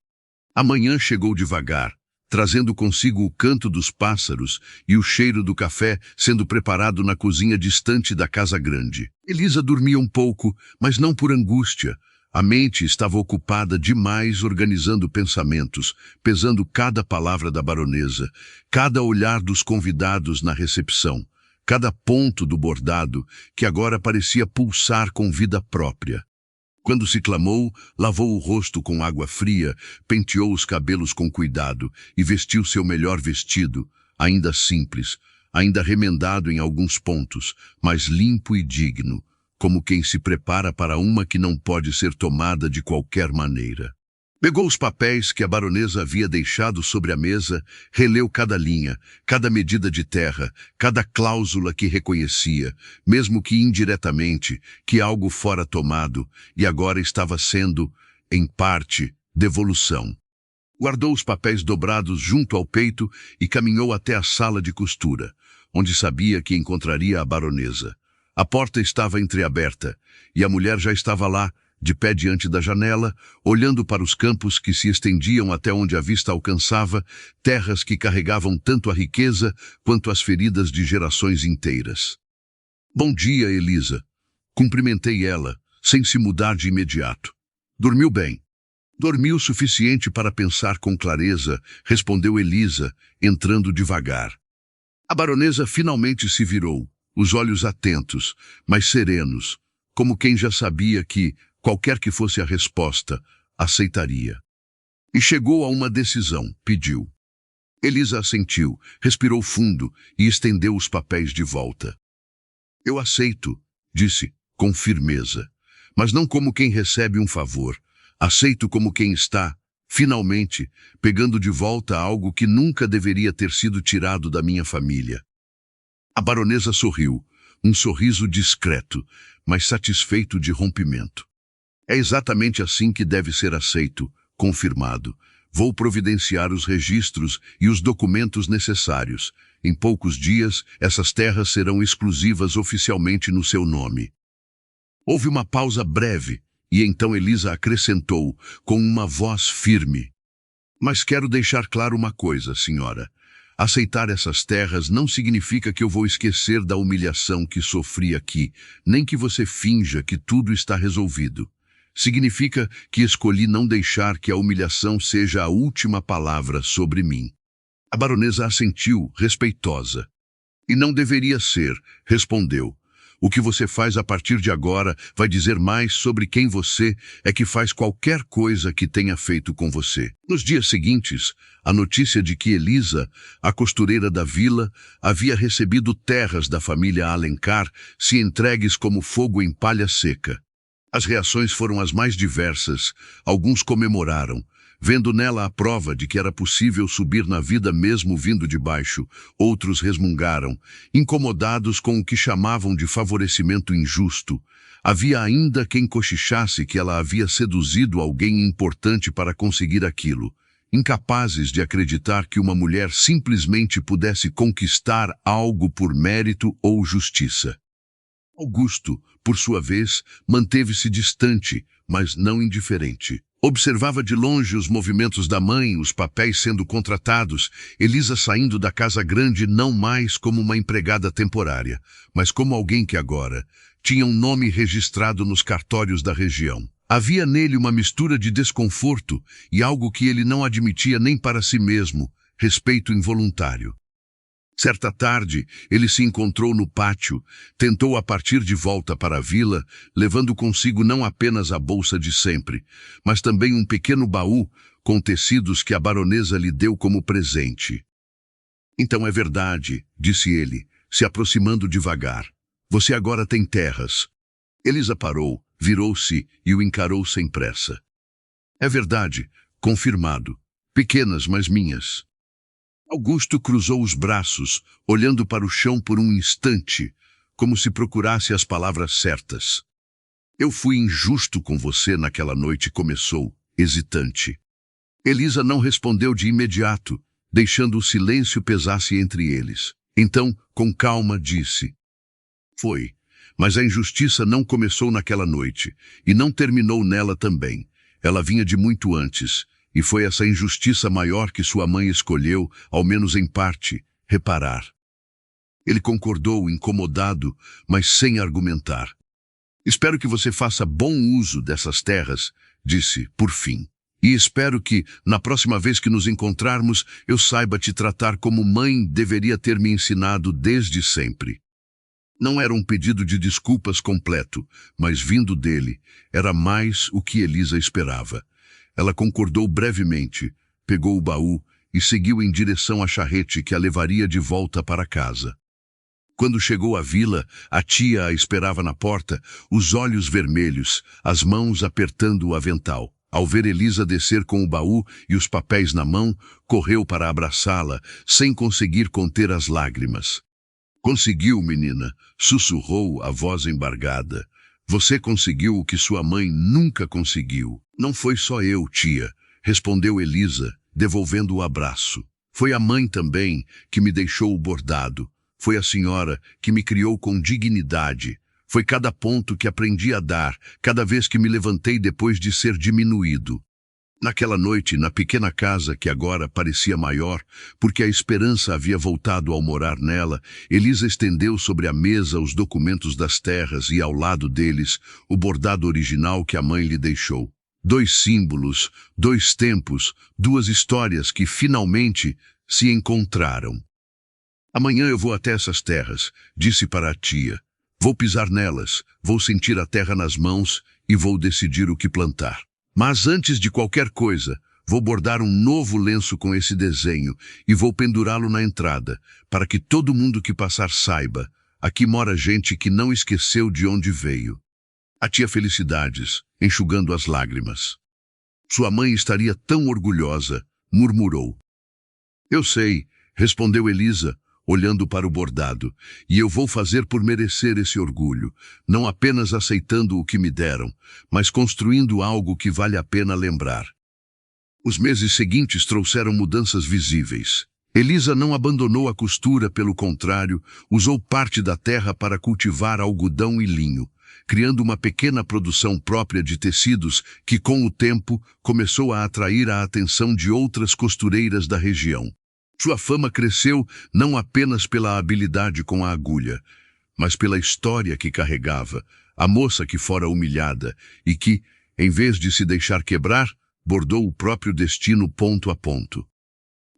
A manhã chegou devagar, trazendo consigo o canto dos pássaros e o cheiro do café sendo preparado na cozinha distante da casa grande. Elisa dormia um pouco, mas não por angústia. A mente estava ocupada demais organizando pensamentos, pesando cada palavra da baronesa, cada olhar dos convidados na recepção, cada ponto do bordado que agora parecia pulsar com vida própria. Quando se clamou, lavou o rosto com água fria, penteou os cabelos com cuidado e vestiu seu melhor vestido, ainda simples, ainda remendado em alguns pontos, mas limpo e digno, como quem se prepara para uma que não pode ser tomada de qualquer maneira. Pegou os papéis que a baronesa havia deixado sobre a mesa, releu cada linha, cada medida de terra, cada cláusula que reconhecia, mesmo que indiretamente, que algo fora tomado e agora estava sendo, em parte, devolução. Guardou os papéis dobrados junto ao peito e caminhou até a sala de costura, onde sabia que encontraria a baronesa. A porta estava entreaberta e a mulher já estava lá, de pé diante da janela, olhando para os campos que se estendiam até onde a vista alcançava, terras que carregavam tanto a riqueza quanto as feridas de gerações inteiras. Bom dia, Elisa. Cumprimentei ela, sem se mudar de imediato. Dormiu bem. Dormi o suficiente para pensar com clareza, respondeu Elisa, entrando devagar. A baronesa finalmente se virou, os olhos atentos, mas serenos, como quem já sabia que, qualquer que fosse a resposta, aceitaria. E chegou a uma decisão, pediu. Elisa assentiu, respirou fundo e estendeu os papéis de volta. Eu aceito, disse, com firmeza, mas não como quem recebe um favor. Aceito como quem está, finalmente, pegando de volta algo que nunca deveria ter sido tirado da minha família. A baronesa sorriu, um sorriso discreto, mas satisfeito de rompimento. É exatamente assim que deve ser aceito, confirmado. Vou providenciar os registros e os documentos necessários. Em poucos dias, essas terras serão exclusivas oficialmente no seu nome. Houve uma pausa breve, e então Elisa acrescentou, com uma voz firme. Mas quero deixar claro uma coisa, senhora. Aceitar essas terras não significa que eu vou esquecer da humilhação que sofri aqui, nem que você finja que tudo está resolvido. Significa que escolhi não deixar que a humilhação seja a última palavra sobre mim. A baronesa assentiu, respeitosa. E não deveria ser, respondeu. O que você faz a partir de agora vai dizer mais sobre quem você é que faz qualquer coisa que tenha feito com você. Nos dias seguintes, a notícia de que Elisa, a costureira da vila, havia recebido terras da família Alencar se entregues como fogo em palha seca. As reações foram as mais diversas. Alguns comemoraram, vendo nela a prova de que era possível subir na vida mesmo vindo de baixo. Outros resmungaram, incomodados com o que chamavam de favorecimento injusto. Havia ainda quem cochichasse que ela havia seduzido alguém importante para conseguir aquilo, incapazes de acreditar que uma mulher simplesmente pudesse conquistar algo por mérito ou justiça. Augusto, por sua vez, manteve-se distante, mas não indiferente. Observava de longe os movimentos da mãe, os papéis sendo contratados, Elisa saindo da casa grande não mais como uma empregada temporária, mas como alguém que agora tinha um nome registrado nos cartórios da região. Havia nele uma mistura de desconforto e algo que ele não admitia nem para si mesmo, respeito involuntário. Certa tarde, ele se encontrou no pátio, tentou a partir de volta para a vila, levando consigo não apenas a bolsa de sempre, mas também um pequeno baú com tecidos que a baronesa lhe deu como presente. Então é verdade, disse ele, se aproximando devagar. Você agora tem terras. Elisa parou, virou-se e o encarou sem pressa. É verdade, confirmado. Pequenas, mas minhas. Augusto cruzou os braços, olhando para o chão por um instante, como se procurasse as palavras certas. Eu fui injusto com você naquela noite, começou, hesitante. Elisa não respondeu de imediato, deixando o silêncio pesasse entre eles. Então, com calma, disse. Foi, mas a injustiça não começou naquela noite, e não terminou nela também. Ela vinha de muito antes. E foi essa injustiça maior que sua mãe escolheu, ao menos em parte, reparar. Ele concordou, incomodado, mas sem argumentar. Espero que você faça bom uso dessas terras, disse, por fim. E espero que, na próxima vez que nos encontrarmos, eu saiba te tratar como mãe deveria ter me ensinado desde sempre. Não era um pedido de desculpas completo, mas vindo dele, era mais o que Elisa esperava. Ela concordou brevemente, pegou o baú e seguiu em direção à charrete que a levaria de volta para casa. Quando chegou à vila, a tia a esperava na porta, os olhos vermelhos, as mãos apertando o avental. Ao ver Elisa descer com o baú e os papéis na mão, correu para abraçá-la, sem conseguir conter as lágrimas. Conseguiu, menina, sussurrou a voz embargada. Você conseguiu o que sua mãe nunca conseguiu. Não foi só eu, tia, respondeu Elisa, devolvendo o abraço. Foi a mãe também que me deixou o bordado. Foi a senhora que me criou com dignidade. Foi cada ponto que aprendi a dar, cada vez que me levantei depois de ser diminuído. Naquela noite, na pequena casa que agora parecia maior, porque a esperança havia voltado ao morar nela, Elisa estendeu sobre a mesa os documentos das terras e, ao lado deles, o bordado original que a mãe lhe deixou. 2 símbolos, 2 tempos, 2 histórias que, finalmente, se encontraram. Amanhã eu vou até essas terras, disse para a tia. Vou pisar nelas, vou sentir a terra nas mãos e vou decidir o que plantar. Mas antes de qualquer coisa, vou bordar um novo lenço com esse desenho e vou pendurá-lo na entrada, para que todo mundo que passar saiba, aqui mora gente que não esqueceu de onde veio. A tia Felicidades, enxugando as lágrimas. Sua mãe estaria tão orgulhosa, murmurou. Eu sei, respondeu Elisa, olhando para o bordado, e eu vou fazer por merecer esse orgulho, não apenas aceitando o que me deram, mas construindo algo que vale a pena lembrar. Os meses seguintes trouxeram mudanças visíveis. Elisa não abandonou a costura, pelo contrário, usou parte da terra para cultivar algodão e linho, criando uma pequena produção própria de tecidos que, com o tempo, começou a atrair a atenção de outras costureiras da região. Sua fama cresceu não apenas pela habilidade com a agulha, mas pela história que carregava, a moça que fora humilhada e que, em vez de se deixar quebrar, bordou o próprio destino ponto a ponto.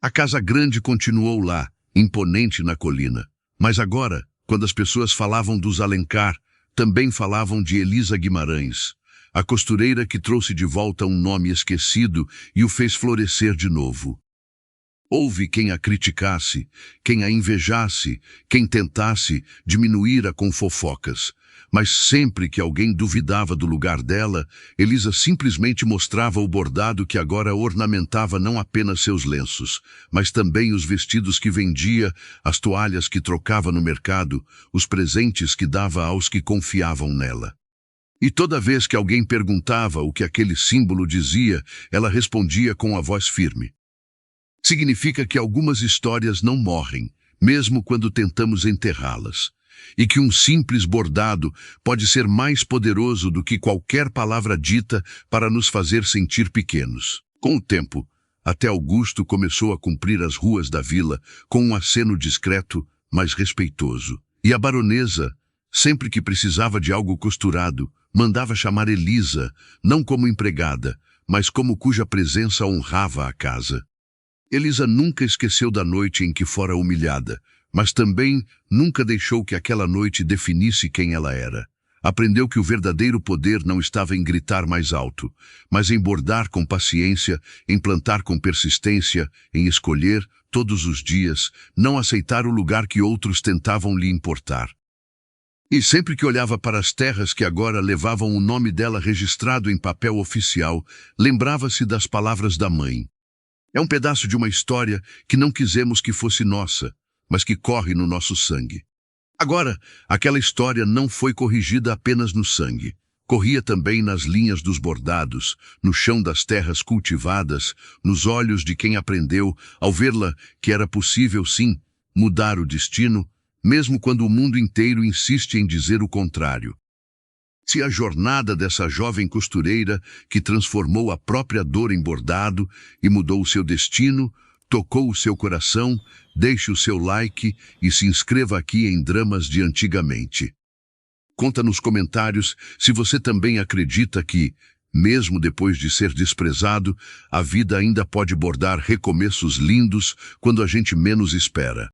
A casa grande continuou lá, imponente na colina. Mas agora, quando as pessoas falavam dos Alencar, também falavam de Elisa Guimarães, a costureira que trouxe de volta um nome esquecido e o fez florescer de novo. Houve quem a criticasse, quem a invejasse, quem tentasse diminuir-a com fofocas. Mas sempre que alguém duvidava do lugar dela, Elisa simplesmente mostrava o bordado que agora ornamentava não apenas seus lenços, mas também os vestidos que vendia, as toalhas que trocava no mercado, os presentes que dava aos que confiavam nela. E toda vez que alguém perguntava o que aquele símbolo dizia, ela respondia com a voz firme. Significa que algumas histórias não morrem, mesmo quando tentamos enterrá-las. E que um simples bordado pode ser mais poderoso do que qualquer palavra dita para nos fazer sentir pequenos. Com o tempo, até Augusto começou a cumprir as ruas da vila com um aceno discreto, mas respeitoso. E a baronesa, sempre que precisava de algo costurado, mandava chamar Elisa, não como empregada, mas como cuja presença honrava a casa. Elisa nunca esqueceu da noite em que fora humilhada, mas também nunca deixou que aquela noite definisse quem ela era. Aprendeu que o verdadeiro poder não estava em gritar mais alto, mas em bordar com paciência, em plantar com persistência, em escolher, todos os dias, não aceitar o lugar que outros tentavam lhe importar. E sempre que olhava para as terras que agora levavam o nome dela registrado em papel oficial, lembrava-se das palavras da mãe. É um pedaço de uma história que não quisemos que fosse nossa, mas que corre no nosso sangue. Agora, aquela história não foi corrigida apenas no sangue. Corria também nas linhas dos bordados, no chão das terras cultivadas, nos olhos de quem aprendeu, ao vê-la, que era possível, sim, mudar o destino, mesmo quando o mundo inteiro insiste em dizer o contrário. Se a jornada dessa jovem costureira, que transformou a própria dor em bordado e mudou o seu destino, tocou o seu coração, deixe o seu like e se inscreva aqui em Dramas de Antigamente. Conta nos comentários se você também acredita que, mesmo depois de ser desprezado, a vida ainda pode bordar recomeços lindos quando a gente menos espera.